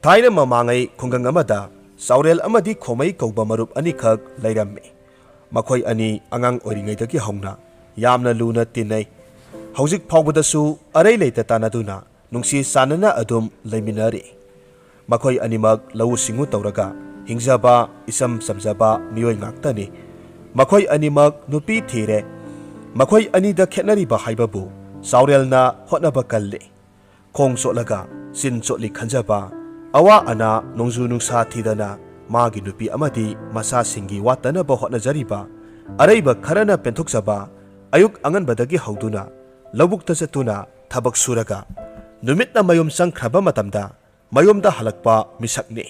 Thaina mamangai khungang amada saurel amadi khomai kauba marup ani khak lairamme. Makhoi ani angang oringaidagi hauna yamna luna tinai. Haujik phawbadasu arai leita tanaduna nungsi sanana adum leiminari. Makhoi animak lau singu tauraga hingjaba isam samjaba mioi ngaktani. Makhoi animak nupi thire. Makhoi anida khetnariba haibabu saurelna hotnaba kalli. Khong solaga sin sotli khanjaba awa ana nongju nungsa thidana magi nupi amadi masa singi watana ba hotnajariba araiba kharana penthokjaba ayuk anganbadagi hauduna lobukta chatuna thabak suraga numitna mayum sangkhraba matamda mayumda halakpa misakni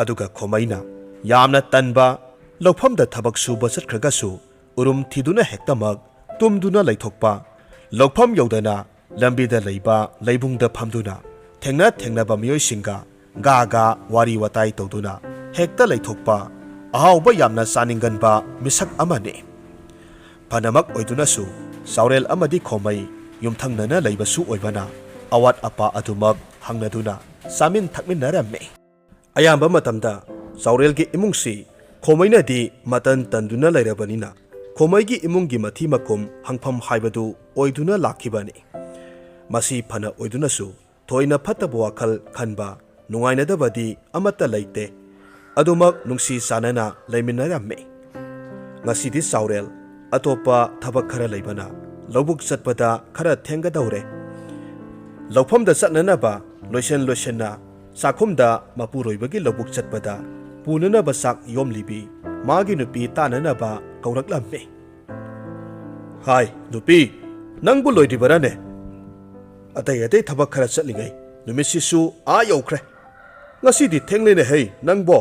aduga khomaina yamna tanba lofamda thabak suba chatkhagasu urum thiduna hektamak tumduna laithokpa lofam yodana lambida leiba leibungda phamduna thengna ba miyoi singa ga wari watai toduna hekta leithokpa ahawba yamna saninganba misak amane panamak oiduna su saurel amadi khomai yumthangnana leibasu oibana awat apa adumak hangnaduna samin thakminaramme ayamba matamda saurelgi imungsi khomaina di matan tanduna leirabanina khomaigi imungi mathi makum hangpham haibadu oiduna lakhibani masi phana oiduna su thoina phataba wakhal khanba nungainadabadi amata leite adumak nungsi sanana leiminaramme ngasidi saurel atopa thabak khara leibana lobuk chatpada khara thengadawre lofamda chatnanaba loishenna sakhumda mapuroibagi lobuk chatpada punanaba sak yomlibi magi nupi tananaba kauraklamme hai nupi nangbu loidibarane atai thabak khara chatlingai numisisu a yaukhre ngasidi thenglene hei nangbo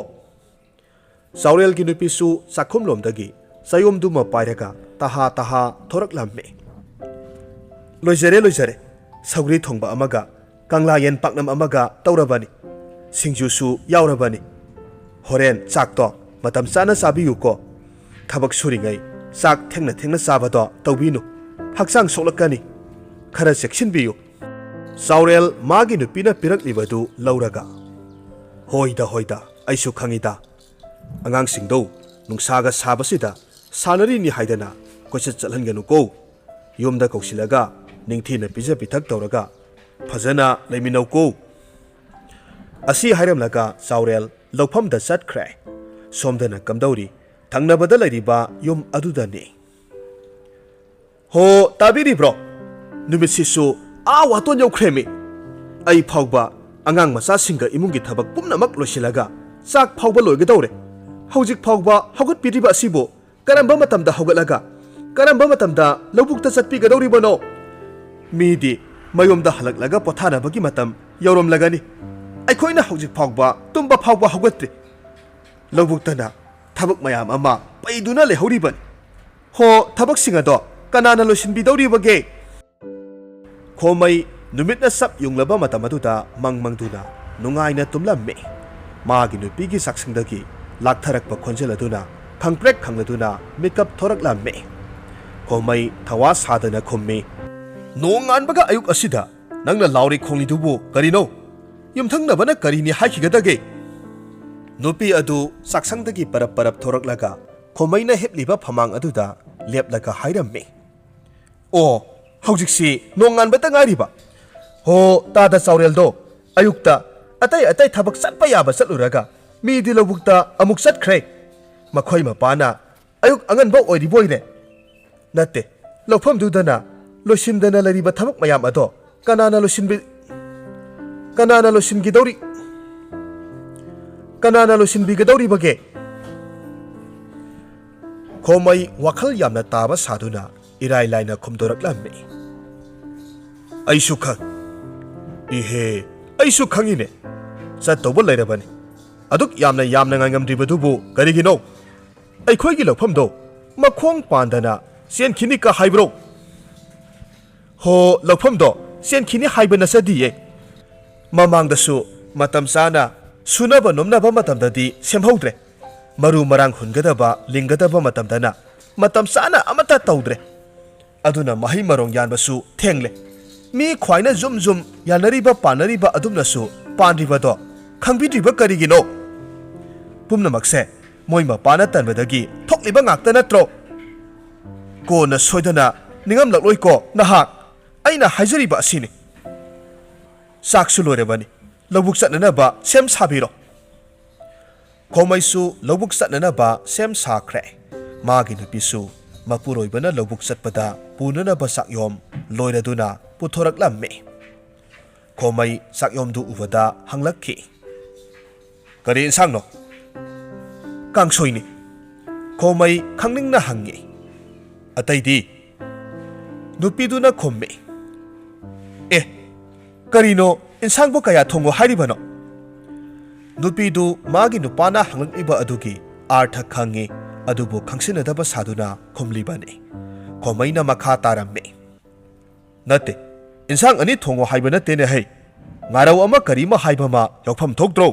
saurelgi nupisu sakhumlomdagi sayomduma pairaga taha thoraklamme loijare saugri thongba amaga kanglayen paknam amaga taurabani singjusu yaurabani horen chakto matam chana sabiyuko thabak suringai chak thengna sabado tawbinu haksang soklakani khara sekshinbiyu saurel magi nupina piraklibadu lauraga hoida aisu khangida angang singdo nungsaga sabasida sanari ni haidana koichat chalhanganu ko yumda kausilaga ningthina pija pithak tawraga phajana leiminau ko asi hairamlaga saurel lofamda chatkhre somdana kamdauri thangnabada leiriba yum adudani ho tabiri bro numisisu a waton yaukremi ai phawba angang masa singa imungi thabak pumnamak losilaga chak phawba loigedawre hojik phawba hogat piriba asibo karamba matamda hogatlaga karamba matamda lobukta chatpigadawribano midi mayomda halaklaga pothanabagi matam yauromlagani aikhoina hojik phawba tumba phawba hogatri lobuktana thabak mayam ama paiduna lehoriban ho thabak singado kanana losinbidawribage khomai numitna sap yunglaba matamaduda mangmangduna nungaina tumlamme magi nupigi saksingdagi laktharakpa khonjeladuna khangprek khangladuna makeup thoraklamme khomai thawa sadana khommi nonganbaga ayuk asida nangna lauri khonglidubu karino yumthangnabana karini haikigadage nupi adu saksangdagi parap thoraklaga khomaina hepliba phamang aduda leplaga hairamme o haujiksi nonganbata ngariba ho tada saureldo ayukta atai thabak satpa yaba satluraga midi lobukta amuk satkhre makhoi mapana ayuk anganba oiriboire natte lofam dudana losimdana lariba thabak mayam ado kanana losinbigadauri bage khomai wakhal yamna taba saduna irai laina khumdoraklamme aisu khang ihe aisu khangine chattoba lairabani aduk yamna ngangamdribadubu karigino aikhoigi lofamdo makhong pandana senkhini ka haibro ho lofamdo senkhini haibana sadiye mamangdasu matam sana sunaba nomnaba matamdadi semhaudre maru marang hungadaba lingadaba matamdana matam sana amata tawdre aduna mahi marong yanbasu thengle mi khwaina zum yanariba panariba adumnasu panribado ꯈꯪꯕꯤꯗ꯭ꯔꯤꯕ ꯀꯔꯤꯒꯤꯅꯣ? ꯄꯨꯝꯅꯃꯛꯁꯦ ꯃꯣꯏ ꯃꯄꯥꯅ ꯇꯟꯕꯗꯒꯤ ꯊꯣꯛꯂꯤꯕ ꯉꯥꯛꯇ ꯅꯠꯇ꯭ꯔꯣ? ꯀꯣꯟꯅ ꯁꯣꯏꯗꯅ ꯅꯤꯡꯉꯝꯂꯛꯂꯣꯏꯀꯣ ꯅꯍꯥꯛ? ꯑꯩꯅ ꯍꯥꯏꯖꯔꯤꯕ ꯑꯁꯤꯅꯤ꯫ ꯆꯥꯛꯁꯨ ꯂꯣꯏꯔꯕꯅꯤ, ꯂꯧꯕꯨꯛ ꯆꯠꯅꯅꯕ ꯁꯦꯝ ꯁꯥꯕꯤꯔꯣ꯫ ꯈꯣꯃꯩꯁꯨ ꯂꯧꯕꯨꯛ ꯆꯠꯅꯅꯕ ꯁꯦꯝ ꯁꯥꯈ꯭ꯔꯦ꯫ ꯃꯥꯒꯤ ꯅꯨꯄꯤꯁꯨ ꯃꯄꯨꯔꯣꯏꯕꯅ ꯂꯧꯕꯨꯛ ꯆꯠꯄꯗ ꯄꯨꯅꯅꯕ ꯆꯥꯛꯌꯣꯝ ꯂꯣꯏꯔꯗꯨꯅ ꯄꯨꯊꯣꯔꯛꯂꯝꯃꯤ꯫ ꯈꯣꯃꯩ ꯆꯥꯛꯌꯣꯝꯗꯨ ꯎꯕꯗ ꯍꯪꯂꯛꯈꯤ, ꯀꯔꯤ ꯏꯟꯁꯥꯡꯅꯣ? ꯀꯥꯡꯁꯣꯏꯅꯤ꯫ ꯈꯣꯃꯩ ꯈꯪꯅꯤꯡꯅ ꯍꯪꯉꯤ꯫ ꯑꯇꯩꯗꯤ? ꯅꯨꯄꯤꯗꯨꯅ ꯈꯨꯝꯃꯤ, ꯑꯦ, ꯀꯔꯤꯅꯣ ꯏꯟꯁꯥꯡꯕꯨ ꯀꯌꯥ ꯊꯣꯡꯉꯣ ꯍꯥꯏꯔꯤꯕꯅꯣ? ꯅꯨꯄꯤꯗꯨ ꯃꯥꯒꯤ ꯅꯨꯄꯥꯅ ꯍꯪꯂꯛꯂꯤꯕ ꯑꯗꯨꯒꯤ ꯑꯥꯔꯊ ꯈꯪꯉꯤ, ꯑꯗꯨꯕꯨ ꯈꯪꯁꯤꯟꯅꯗꯕ ꯁꯥꯗꯨꯅ ꯈꯨꯝꯂꯤꯕꯅꯤ꯫ ꯈꯣꯃꯩꯅ ꯃꯈꯥ ꯇꯥꯔꯝꯃꯤ, ꯅꯠꯇꯦ, ꯏꯟꯁꯥꯡ ꯑꯅꯤ ꯊꯣꯡꯉꯣ ꯍꯥꯏꯕ ꯅꯠꯇꯦꯅꯦ ꯍꯩ, ꯉꯥꯔꯧ ꯑꯃ ꯀꯔꯤꯃ ꯍꯥꯏꯕ ꯑꯃ ꯌꯥꯎꯐꯝ ꯊꯣꯛꯇ꯭ꯔꯣ?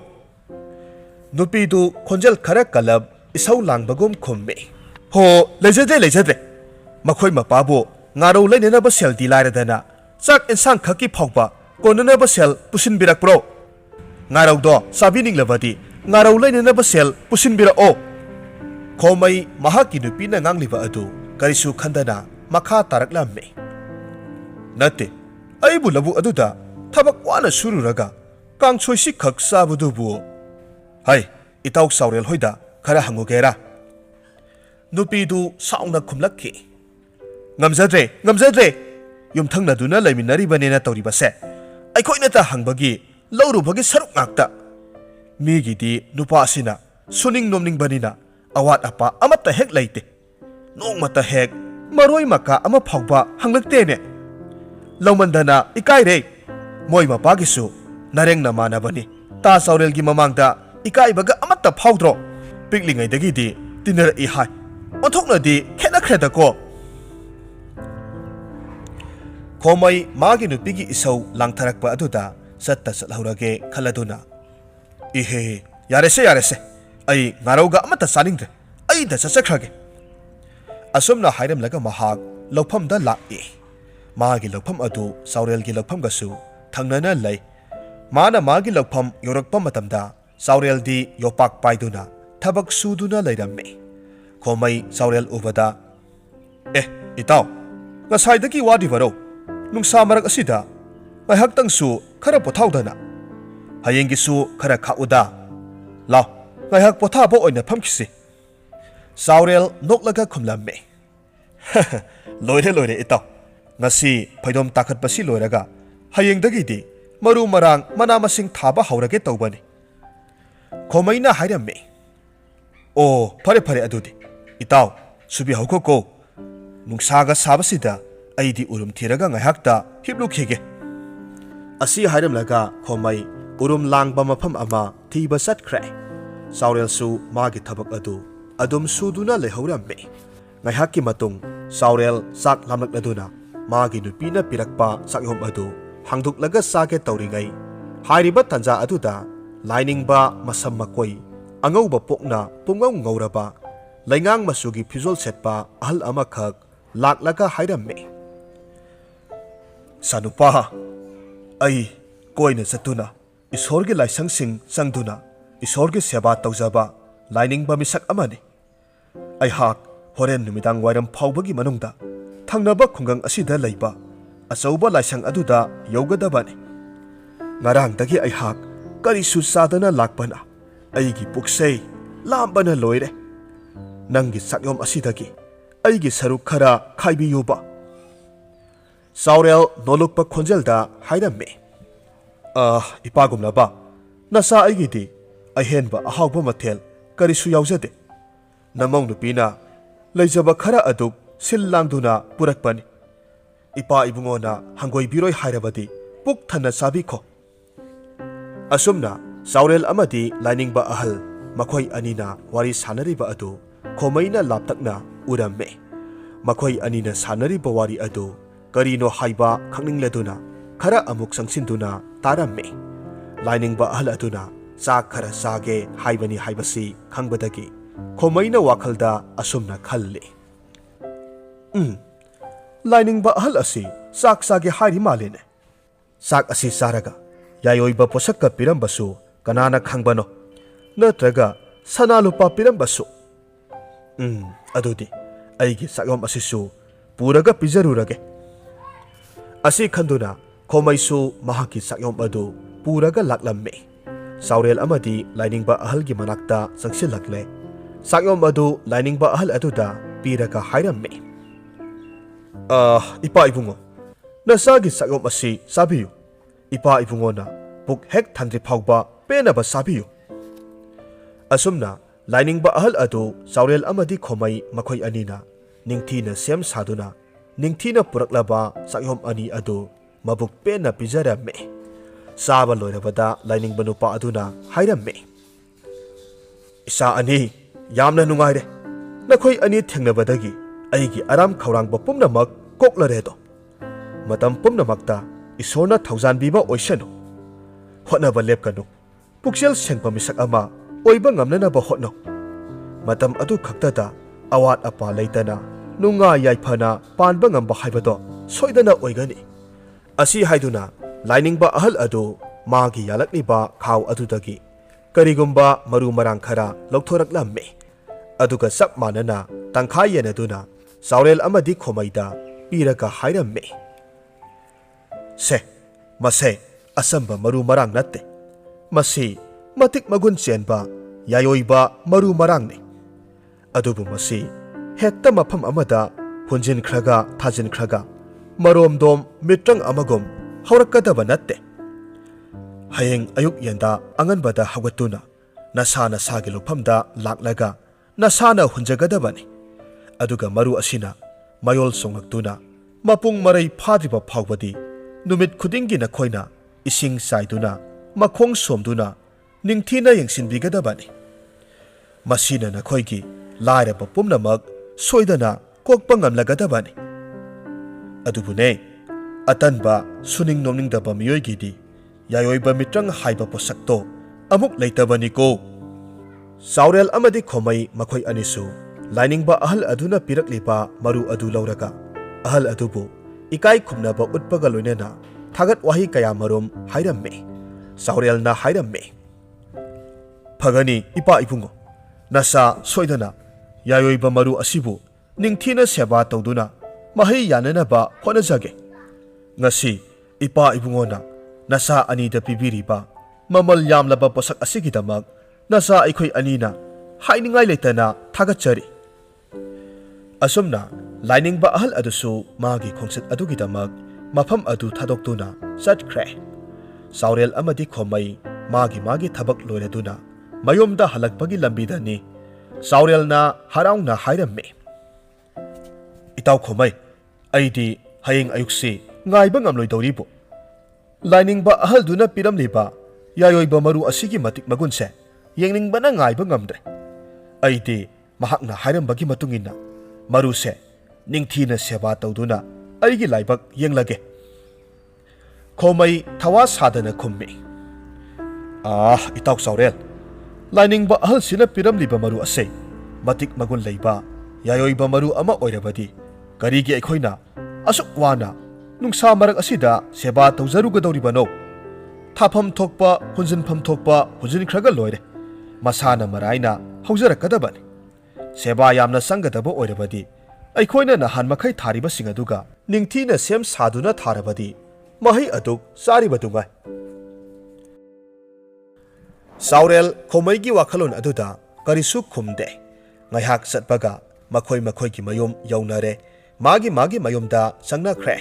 ꯅꯨꯄꯤꯗꯨ ꯈꯣꯟꯖꯦꯜ ꯈꯔ ꯀꯜꯂꯞ ꯏꯁꯧ ꯂꯥꯡꯕꯒꯨꯝ ꯈꯨꯝꯃꯤ, ꯍꯣ, ꯂꯩꯖꯗ꯭ꯔꯦ, ꯃꯈꯣꯏ ꯃꯄꯥꯕꯨ ꯉꯥꯔꯧ ꯂꯩꯅꯅꯕ ꯁꯦꯜꯗꯤ ꯂꯥꯏꯔꯗꯅ ꯆꯥꯛ ꯏꯟꯁꯥꯡ ꯈꯛꯀꯤ ꯐꯥꯎꯕ ꯀꯣꯟꯅꯅꯕ ꯁꯦꯜ ꯄꯨꯁꯤꯟꯕꯤꯔꯛꯄ꯭ꯔꯣ? ꯉꯥꯔꯧꯗꯣ ꯆꯥꯕꯤꯅꯤꯡꯂꯕꯗꯤ ꯉꯥꯔꯧ ꯂꯩꯅꯅꯕ ꯁꯦꯜ ꯄꯨꯁꯤꯟꯕꯤꯔꯛꯑꯣ꯫ ꯈꯣꯃꯩ ꯃꯍꯥꯛꯀꯤ ꯅꯨꯄꯤꯅ ꯉꯥꯡꯂꯤꯕ ꯑꯗꯨ ꯀꯔꯤꯁꯨ ꯈꯟꯗꯅ ꯃꯈꯥ ꯇꯥꯔꯛꯂꯝꯃꯤ, ꯅꯠꯇꯦ, ꯑꯩꯕꯨ ꯂꯧꯕꯨꯛ ꯑꯗꯨꯗ ꯊꯕꯛ ꯋꯥꯅ ꯁꯨꯔꯨꯔꯒ ꯀꯥꯡꯁꯣꯏꯁꯤ ꯈꯛ ꯆꯥꯕꯗꯨꯕꯨ, ꯍꯩ, ꯏꯇꯥꯎ ꯆꯥꯎꯔꯦꯜ ꯍꯣꯏꯗ ꯈꯔ ꯍꯪꯉꯨꯒꯦꯔꯥ? ꯅꯨꯄꯤꯗꯨ ꯁꯥꯎꯅ ꯈꯨꯝꯂꯛꯈꯤ, ꯉꯝꯖꯗ꯭ꯔꯦ, ꯌꯨꯝꯊꯪꯅꯗꯨꯅ ꯂꯩꯃꯤꯟꯅꯔꯤꯕꯅꯦꯅ ꯇꯧꯔꯤꯕꯁꯦ ꯑꯩꯈꯣꯏꯅꯇ ꯍꯪꯕꯒꯤ ꯂꯧꯔꯨꯕꯒꯤ ꯁꯔꯨꯛ ꯉꯥꯛꯇ꯫ ꯃꯤꯒꯤꯗꯤ ꯅꯨꯄꯥ ꯑꯁꯤꯅ ꯁꯨꯅꯤꯡ ꯅꯣꯝꯅꯤꯡꯕꯅꯤꯅ ꯑꯋꯥꯠ ꯑꯄꯥ ꯑꯃꯠꯇ ꯍꯦꯛ ꯂꯩꯇꯦ, ꯅꯣꯡꯃꯇ ꯍꯦꯛ ꯃꯔꯣꯏ ꯃꯀꯥ ꯑꯃ ꯐꯥꯎꯕ ꯍꯪꯂꯛꯇꯦꯅꯦ꯫ ꯂꯧꯃꯟꯗꯅ ꯏꯀꯥꯏꯔꯦ, ꯃꯣꯏ ꯃꯄꯥꯒꯤꯁꯨ ꯅꯔꯦꯡ ꯅꯃꯥꯟꯅꯕꯅꯤ, ꯇꯥ ꯆꯥꯎꯔꯦꯜꯒꯤ ꯃꯃꯥꯡꯗ ꯏꯀꯥꯏꯕꯒ ꯑꯃꯠꯇ ꯐꯥꯎꯗ꯭ꯔꯣ? ꯄꯤꯛꯂꯤꯉꯩꯗꯒꯤꯗꯤ ꯇꯤꯟꯅꯔꯛꯏ ꯍꯥꯏ, ꯑꯣꯟꯊꯣꯛꯅꯗꯤ ꯈꯦꯠꯅꯈ꯭ꯔꯦꯗꯀꯣ꯫ ꯈꯣꯃꯩ ꯃꯥꯒꯤ ꯅꯨꯄꯤꯒꯤ ꯏꯁꯧ ꯂꯥꯡꯊꯔꯛꯄ ꯑꯗꯨꯗ ꯆꯠꯍꯧꯔꯒꯦ ꯈꯜꯂꯗꯨꯅ, ꯏꯍꯦ, ꯌꯥꯔꯦꯁꯦ, ꯑꯩ ꯉꯥꯔꯧꯒ ꯑꯃꯠꯇ ꯆꯥꯅꯤꯡꯗ꯭ꯔꯦ, ꯑꯩꯗ ꯆꯠꯆꯈ꯭ꯔꯒꯦ꯫ ꯑꯁꯨꯝꯅ ꯍꯥꯏꯔꯝꯂꯒ ꯃꯍꯥꯛ ꯂꯧꯐꯝꯗ ꯂꯥꯛꯏ꯫ ꯃꯥꯒꯤ ꯂꯧꯐꯝ ꯑꯗꯨ ꯆꯥꯎꯔꯦꯜꯒꯤ ꯂꯧꯐꯝꯒꯁꯨ ꯊꯪꯅꯅ ꯂꯩ꯫ ꯃꯥꯅ ꯃꯥꯒꯤ ꯂꯧꯐꯝ ꯌꯧꯔꯛꯄ ꯃꯇꯝꯗ ꯆꯥꯎꯔꯦꯜꯗꯤ ꯌꯣꯄꯥꯛ ꯄꯥꯏꯗꯨꯅ ꯊꯕꯛ ꯁꯨꯗꯨꯅ ꯂꯩꯔꯝꯃꯤ꯫ ꯈꯣꯃꯩ ꯆꯥꯎꯔꯦꯜ ꯎꯕꯗ, ꯑꯦ, ꯏꯇꯥꯎ, ꯉꯁꯥꯏꯗꯒꯤ ꯋꯥꯔꯤꯕꯔꯣ? ꯅꯨꯡꯁꯥ ꯃꯔꯛ ꯑꯁꯤꯗ ꯉꯥꯏꯍꯥꯛꯇꯪꯁꯨ ꯈꯔ ꯄꯣꯊꯥꯎꯗꯅ, ꯍꯌꯦꯡꯒꯤꯁꯨ ꯈꯔ ꯈꯥꯛꯎꯗ, ꯂꯥꯎ, ꯉꯥꯏꯍꯥꯛ ꯄꯣꯊꯥꯕ ꯑꯣꯏꯅ ꯐꯝꯈꯤꯁꯤ꯫ ꯆꯥꯎꯔꯦꯜ ꯅꯣꯛꯂꯒ ꯈꯨꯝꯂꯝꯃꯤ, ꯂꯣꯏꯔꯦ ꯏꯇꯥꯎ, ꯉꯁꯤ ꯐꯩꯗꯣꯝ ꯇꯥꯈꯠꯄꯁꯤ ꯂꯣꯏꯔꯒ ꯍꯌꯦꯡꯗꯒꯤꯗꯤ ꯃꯔꯨ ꯃꯔꯥꯡ ꯃꯅꯥ ꯃꯁꯤꯡ ꯊꯥꯕ ꯍꯧꯔꯒꯦ ꯇꯧꯕꯅꯤ꯫ ꯈꯣꯃꯩꯅ ꯍꯥꯏꯔꯝꯃꯤ, ꯑꯣ, ꯐꯔꯦ ꯑꯗꯨꯗꯤ ꯏꯇꯥꯎ ꯁꯨꯕꯤꯍꯧꯈꯣꯀꯣ, ꯅꯨꯡꯁꯥꯒ ꯁꯥꯕꯁꯤꯗ ꯑꯩꯗꯤ ꯎꯔꯨꯝ ꯊꯤꯔꯒ ꯉꯥꯏꯍꯥꯛꯇ ꯍꯤꯞꯂꯨꯈꯤꯒꯦ꯫ ꯑꯁꯤ ꯍꯥꯏꯔꯝꯂꯒ ꯈꯣꯃꯩ ꯎꯔꯨꯝ ꯂꯥꯡꯕ ꯃꯐꯝ ꯑꯃ ꯊꯤꯕ ꯆꯠꯈ꯭ꯔꯦ꯫ ꯆꯥꯎꯔꯦꯜꯁꯨ ꯃꯥꯒꯤ ꯊꯕꯛ ꯑꯗꯨ ꯑꯗꯨꯝ ꯁꯨꯗꯨꯅ ꯂꯩꯍꯧꯔꯝꯃꯤ꯫ ꯉꯥꯏꯍꯥꯛꯀꯤ ꯃꯇꯨꯡ ꯆꯥꯎꯔꯦꯜ ꯆꯥꯛ ꯂꯥꯝꯂꯛꯂꯗꯨꯅ ꯃꯥꯒꯤ ꯅꯨꯄꯤꯅ ꯄꯤꯔꯛꯄ ꯆꯥꯛꯌꯣꯝ ꯑꯗꯨ ꯍꯥꯡꯗꯣꯛꯂꯒ ꯆꯥꯒꯦ ꯇꯧꯔꯤꯉꯩ, ꯍꯥꯏꯔꯤꯕ ꯇꯥꯟꯖꯥ ꯑꯗꯨꯗ ꯂꯥꯏꯅꯤꯡꯕ ꯃꯁꯝ ꯃꯀꯣꯏ ꯑꯉꯧꯕ ꯄꯣꯛꯅ ꯄꯨꯡꯉꯧ ꯉꯧꯔꯕ ꯂꯩꯉꯥꯡ ꯃꯆꯨꯒꯤ ꯐꯤꯖꯣꯜ ꯁꯦꯠꯄ ꯑꯍꯜ ꯑꯃꯈꯛ ꯂꯥꯛꯂꯒ ꯍꯥꯏꯔꯝꯃꯤ, ꯁꯥꯅꯨꯄꯥ, ꯑꯩ ꯀꯣꯏꯅ ꯆꯠꯇꯨꯅ ꯏꯁꯣꯔꯒꯤ ꯂꯥꯏꯁꯪꯁꯤꯡ ꯆꯪꯗꯨꯅ ꯏꯁꯣꯔꯒꯤ ꯁꯦꯕꯥ ꯇꯧꯖꯕ ꯂꯥꯏꯅꯤꯡꯕ ꯃꯤꯁꯛ ꯑꯃꯅꯤ꯫ ꯑꯩꯍꯥꯛ ꯍꯣꯔꯦꯟ ꯅꯨꯃꯤꯗꯥꯡ ꯋꯥꯏꯔꯝ ꯐꯥꯎꯕꯒꯤ ꯃꯅꯨꯡꯗ ꯊꯪꯅꯕ ꯈꯨꯡꯒꯪ ꯑꯁꯤꯗ ꯂꯩꯕ ꯑꯆꯧꯕ ꯂꯥꯏꯁꯪ ꯑꯗꯨꯗ ꯌꯧꯒꯗꯕꯅꯤ꯫ ꯉꯔꯥꯡꯗꯒꯤ ꯑꯩꯍꯥꯛ ꯀꯔꯤꯁꯨ ꯆꯥꯗꯅ ꯂꯥꯛꯄꯅ ꯑꯩꯒꯤ ꯄꯨꯛꯁꯦ ꯂꯥꯝꯕꯅ ꯂꯣꯏꯔꯦ꯫ ꯅꯪꯒꯤ ꯆꯥꯛꯌꯣꯝ ꯑꯁꯤꯗꯒꯤ ꯑꯩꯒꯤ ꯁꯔꯨꯛ ꯈꯔ ꯈꯥꯏꯕꯤꯌꯨꯕ꯫ ꯆꯥꯎꯔꯦꯜ ꯅꯣꯂꯨꯛꯄ ꯈꯣꯟꯖꯦꯜꯗ ꯍꯥꯏꯔꯝꯃꯤ, ꯏꯄꯥꯒꯨꯝꯂꯕ, ꯅꯆꯥ ꯑꯩꯒꯤꯗꯤ ꯑꯍꯦꯟꯕ ꯑꯍꯥꯎꯕ ꯃꯊꯦꯜ ꯀꯔꯤꯁꯨ ꯌꯥꯎꯖꯗꯦ꯫ ꯅꯃꯧ ꯅꯨꯄꯤꯅ ꯂꯩꯖꯕ ꯈꯔ ꯑꯗꯨꯛ ꯁꯤꯜ ꯂꯥꯡꯗꯨꯅ ꯄꯨꯔꯛꯄꯅꯤ꯫ ꯏꯄꯥ ꯏꯕꯨꯡꯉꯣꯅ ꯍꯪꯒꯣꯏꯕꯤꯔꯣꯏ ꯍꯥꯏꯔꯕꯗꯤ ꯄꯨꯛ ꯊꯟꯅ ꯆꯥꯕꯤꯈꯣ꯫ ꯑꯁꯨꯝꯅ ꯆꯥꯎꯔꯦꯜ ꯑꯃꯗꯤ ꯂꯥꯏꯅꯤꯡꯕ ꯑꯍꯜ ꯃꯈꯣꯏ ꯑꯅꯤꯅ ꯋꯥꯔꯤ ꯁꯥꯟꯅꯔꯤꯕ ꯑꯗꯨ ꯈꯣꯃꯩꯅ ꯂꯥꯞꯇꯛꯅ ꯎꯔꯝꯃꯤ꯫ ꯃꯈꯣꯏ ꯑꯅꯤꯅ ꯁꯥꯟꯅꯔꯤꯕ ꯋꯥꯔꯤ ꯑꯗꯨ ꯀꯔꯤꯅꯣ ꯍꯥꯏꯕ ꯈꯪꯅꯤꯡꯂꯗꯨꯅ ꯈꯔ ꯑꯃꯨꯛ ꯆꯪꯁꯤꯟꯗꯨꯅ ꯇꯥꯔꯝꯃꯤ꯫ ꯂꯥꯏꯅꯤꯡꯕ ꯑꯍꯜ ꯑꯗꯨꯅ ꯆꯥꯛ ꯈꯔ ꯆꯥꯒꯦ ꯍꯥꯏꯕꯅꯤ ꯍꯥꯏꯕꯁꯤ ꯈꯪꯕꯗꯒꯤ ꯈꯣꯃꯩꯅ ꯋꯥꯈꯜꯗ ꯑꯁꯨꯝꯅ ꯈꯜꯂꯤ, ꯂꯥꯏꯅꯤꯡꯕ ꯑꯍꯜ ꯑꯁꯤ ꯆꯥꯛ ꯆꯥꯒꯦ ꯍꯥꯏꯔꯤ ꯃꯥꯜꯂꯦꯅꯦ꯫ ꯆꯥꯛ ꯑꯁꯤ ꯆꯥꯔꯒ ꯌꯥꯏ-ꯑꯣꯏꯕ ꯄꯣꯠꯁꯛꯀ ꯄꯤꯔꯝꯕꯁꯨ kanana khangbano natraga sana lupa pirambasu adudi aigi sakyom asisu puraga pijarurage asi khanduna khomaisu mahaki sakyom adu puraga laklamme saurel amadi lainingba ahalgi manakta sangsilakle sakyom adu lainingba ahal aduda piraga hairamme ipa ibungo nasagi sakyom asi sabiyu ipa ibungona puk hek thandri phawba penaba sabiyu asumna lainingba ahal adu saurel amadi khomai makhoi anina ningthina sem saduna ningthina puraklaba sakyom ani adu mabuk pena pijaramme saba loirabada lainingba nupa aduna hairamme isa ani yamna nungaire nakhoi ani thengnabadagi aigi aram khawrangba pumnamak koklaredo matam pumnamakta isorna thaujanbiba oisanu hotnaba lepkanu puksel sengpa misak ama oiba ngamnanaba hotno matam adu khaktada awat apa leitana nunga yaifana panba ngamba haibado soidana oigani asi haiduna lainingba ahal adu magi yalakniba khaw adudagi karigumba maru marang khara lokthораklamme aduga sap manana tangkhai yenaduna saurel amadi khomaida piraga hairamme se mase asamba maru marang natte masi matik magun chenba YAI-OIBA maru marangni adubu masi hekta mafam amada hunjin khraga thajin khraga maromdom mitrang amagom haurakadaba natte hayeng ayuk yenda anganbada hawatuna nasana sagi luphamda laklaga nasana hunjagadabani aduga maru asina mayol songaktuna mapung marai phadriba phawbadi numit khudingi nakhoina ising saiduna makhong somduna ningthina yengsinbigadabani masina nakhoigi lairaba pumnamak soidana kokpa ngamlagadabani adubune atanba suning nomningdaba miyoigidi YAI-OIBA mitrang haiba posakto amuk leitabani ko saurel amadi khomai makhoi anisu lainingba ahal aduna pirakliba maru adu lauraga ahal adubu ikai khumnaba utpaga loinena thagat wahi kaya marom hairamme saurelna hairamme phagani ipa ipungo nasa soidana YAI-OIBA maru asibu ningthina seba tawduna mahai yananaba honajage ngasi ipa ibungona nasa anida pibiriba mamal yamlaba posak asigidamak nasa aikhoi anina hainingai leitana thagachari asumna lainingba ahal adusu magi khongset adugidamak mafam adu thadoktuna chatkre saurel amadi khomai magi thabak loiraduna mayomda halakpagi lambidani saurelna haraungna hairamme itaw khomai aidi hayeng ayuksi ngaiba ngamloidoribo lainingba ahal duna piramliba YAI-OIBA maru asigi matik magunse yengingbana ngaiba ngamdre aidi mahakna hairambagi matungina maruse ningthina seba tawduna aigi laibak yenglage khomai thawa sadana khummi itaw saurel lainingba ahal sina piramliba maru ase matik magun leiba YAI-OIBA maru ama oirabadi karigi aikhoina asuk wana nungsa marak asida seba tawjarugadoribano thafam thokpa hunjinpham thokpa hunjin khraga loire masana maraina haujarakadabani seba yamna sangadaba oirabadi aikhoina nahan makhai thariba singaduga ningthina sem saduna tharabadi mahai aduk saribadunga saurel khomaigi wakhalon aduda karisu khumde ngaihak satpaga makhoi gi mayom yaunare magi mayomda sangnakhre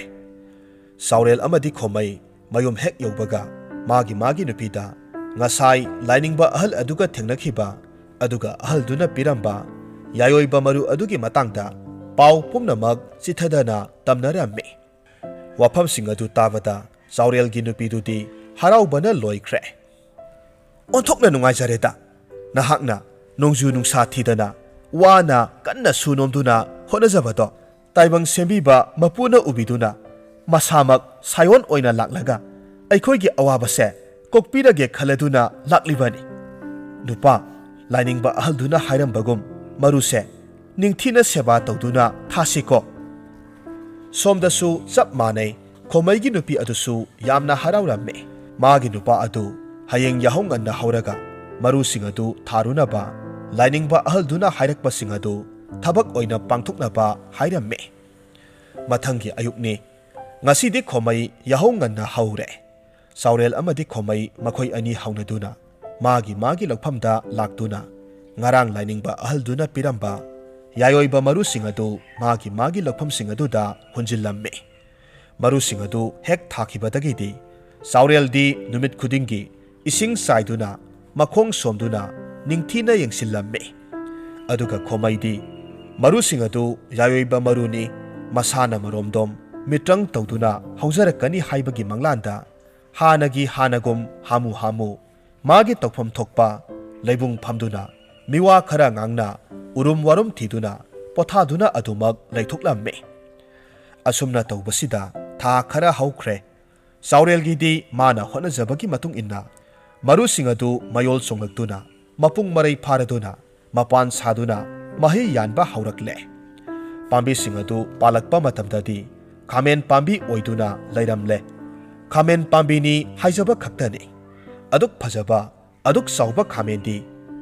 saurel amadi khomai mayom hek yaubaga magi nupida ngasai lainingba ahal aduga thengnakhiba aduga ahal duna piramba YAI-OIBA maru adugi matangda pau pumnamak chithadana tamnaramme wafam singadu tabada saurelgi nupidudi haraubana loikhre onthokna nungajareda nahakna nongju nungsa thidana wana kanna sunomduna honajabado taibang sembiba mapuna ubiduna masamak sayon oina laklaga aikhoigi awabase kokpirage khaladuna laklibani nupa lainingba ahalduna hairambagum maruse ningthina seba tawduna thasiko somdasu chap manai khomaigi nupi adusu yamna harauramme magi nupa adu hayeng yahong nganna hauraga marusing adu tharunaba lainingba ahalduna hairakpasing adu thabak oina pangthoknaba hairamme mathangi ayukni ngasidi khomai yahong nganna haure saurel amadi khomai makhoi ani haunaduna magi lakphamda laktuna ngarang lainingba ahalduna piramba YAI-OIBA marusing adu magi lakphamsing aduda hunjillamme marusing adu hek thakibadagidi saureldi numit khudingi ising saiduna makhong somduna ningthina yengsillamme aduga khomaidi marusing adu YAI-OIBA maruni masana maromdom mitrang tawduna haujarakani haibagi manglanda hanagi hanagum hamu magi tokpham thokpa leibung phamduna miwa khara ngangna urum warum thiduna pothaduna adumak leithoklamme asumna tawbasida tha khara haukhre saurelgidi mana honajabagi matung inna marusing adu mayol songaktuna mapung marai pharaduna mapan saduna mahi yanba haurakle pambi singadu palakpa matamdadi khamen pambi oiduna lairamle khamen pambi ni haijaba khaktani aduk phajaba aduk sauba khamendi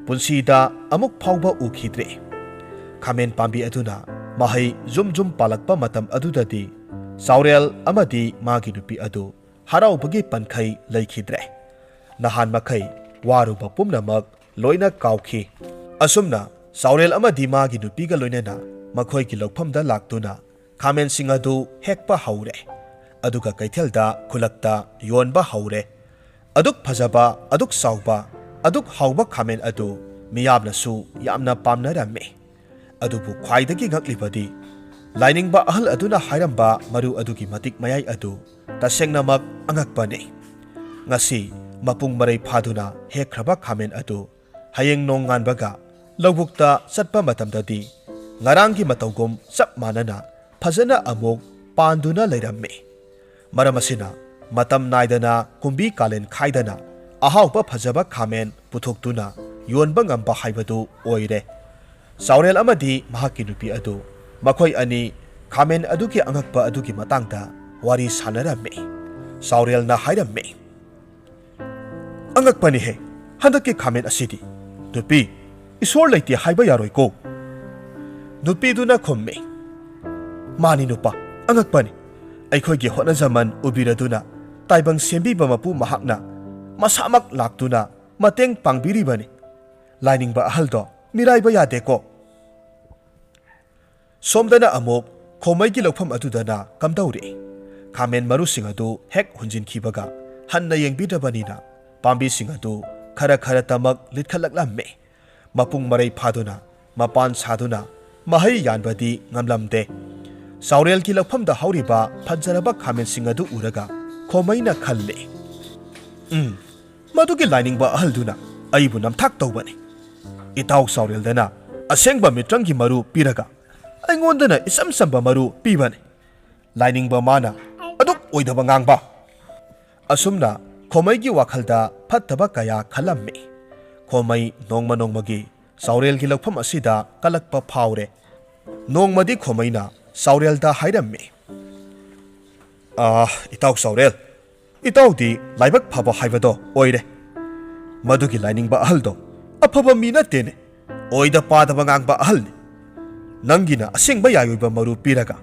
punsida amuk phauba ukhidre khamen pambi aduna mahai zum palakpa matam adudadi saurel amadi magi nupi adu haraubagi pankhai leikhidre nahan makhai waruba pumnamak loina kaukhi asumna saurel amadi magi nupiga loinena makhoi ki lokphamda laktuna khamen sing adu hekpa haure aduga kaithelda khulakta yonba haure aduk phajaba aduk sauba aduk hauba khamen adu miyamna su yamna pamnaramme adubu khwaidagi ngaklibadi lainingba ahal aduna hairamba maru adugi matik mayai adu tasengnamak angakpane ngasi mapung marai phaduna hekhraba khamen adu hayeng nong nganbaga lobukta satpa matamdadi ngarangi matawgum chap manana phajana amok panduna leiramme maramasina matam naidana kumbi kalen khaidana ahaupa phajaba khamen puthoktuna yonba ngamba haibadu oire saurel amadi mahaki nupi adu makhoi ani khamen aduki angakpa aduki matangda wari sanaramme saurel na hairamme angakpani he handaki khamen asidi nupi isor leiti haiba yaroi ko nupiduna khomme mani nupa angakpani aikhoigi hotnajaman ubiraduna taibang sembiba mapu mahakna masamak laktuna mateng pangbiribani lainingba ahaldo miraiba yade ko somdana amok khomaigi lokpham adudana kamdauri khamen marusing adu hek hunjin khibaga hanna yengbidabanina pambi sing adu khara tamak litkhalaklamme mapung marai phaduna mapan saduna mahai yanbadi ngamlamde saurel ki lokphamda hauriba phanjaraba khamen sing adu uraga khomaina khalle madugi lainingba ahalduna aibu namthak tawbani itaw saurel dana asengba mitrangi maru piraga aingondana isam samba maru pibani lainingba mana aduk oidaba ngangba asumna khomaigi wakhalda phattaba kaya khalamme khomai nongmagi saurel ki lokpham asida kalakpa phaure nongmadi khomaina saurel da hairamme itaw saurel itaw di laibak phaba haibado oire madugi lainingba ahaldo aphaba mina tene oida padaba ngangba ahalni nangina asengba YAI-OIBA maru piraga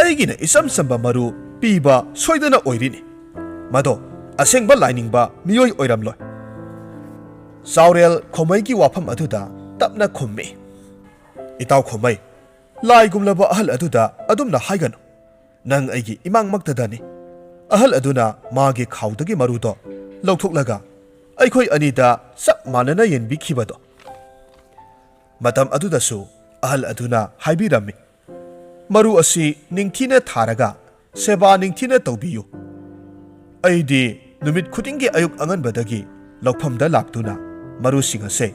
aigina isam samba maru piba soidana oirini mado asengba lainingba miyoi oiramloi saurel khomaigi wafam aduda tapna khomme itaw khomai laigumlaba ahal aduda adumna haiganu nang aigi imang maktadani ahal aduna magi khawdagi marudo lawthoklaga aikhoi anida sap manana yenbi khibado matam aduda su ahal aduna haibirami maru asi ningthina tharaga seba ningthina tawbiyu aidi numit khudingi ayuk anganbadagi lawphamda laktuna maru singase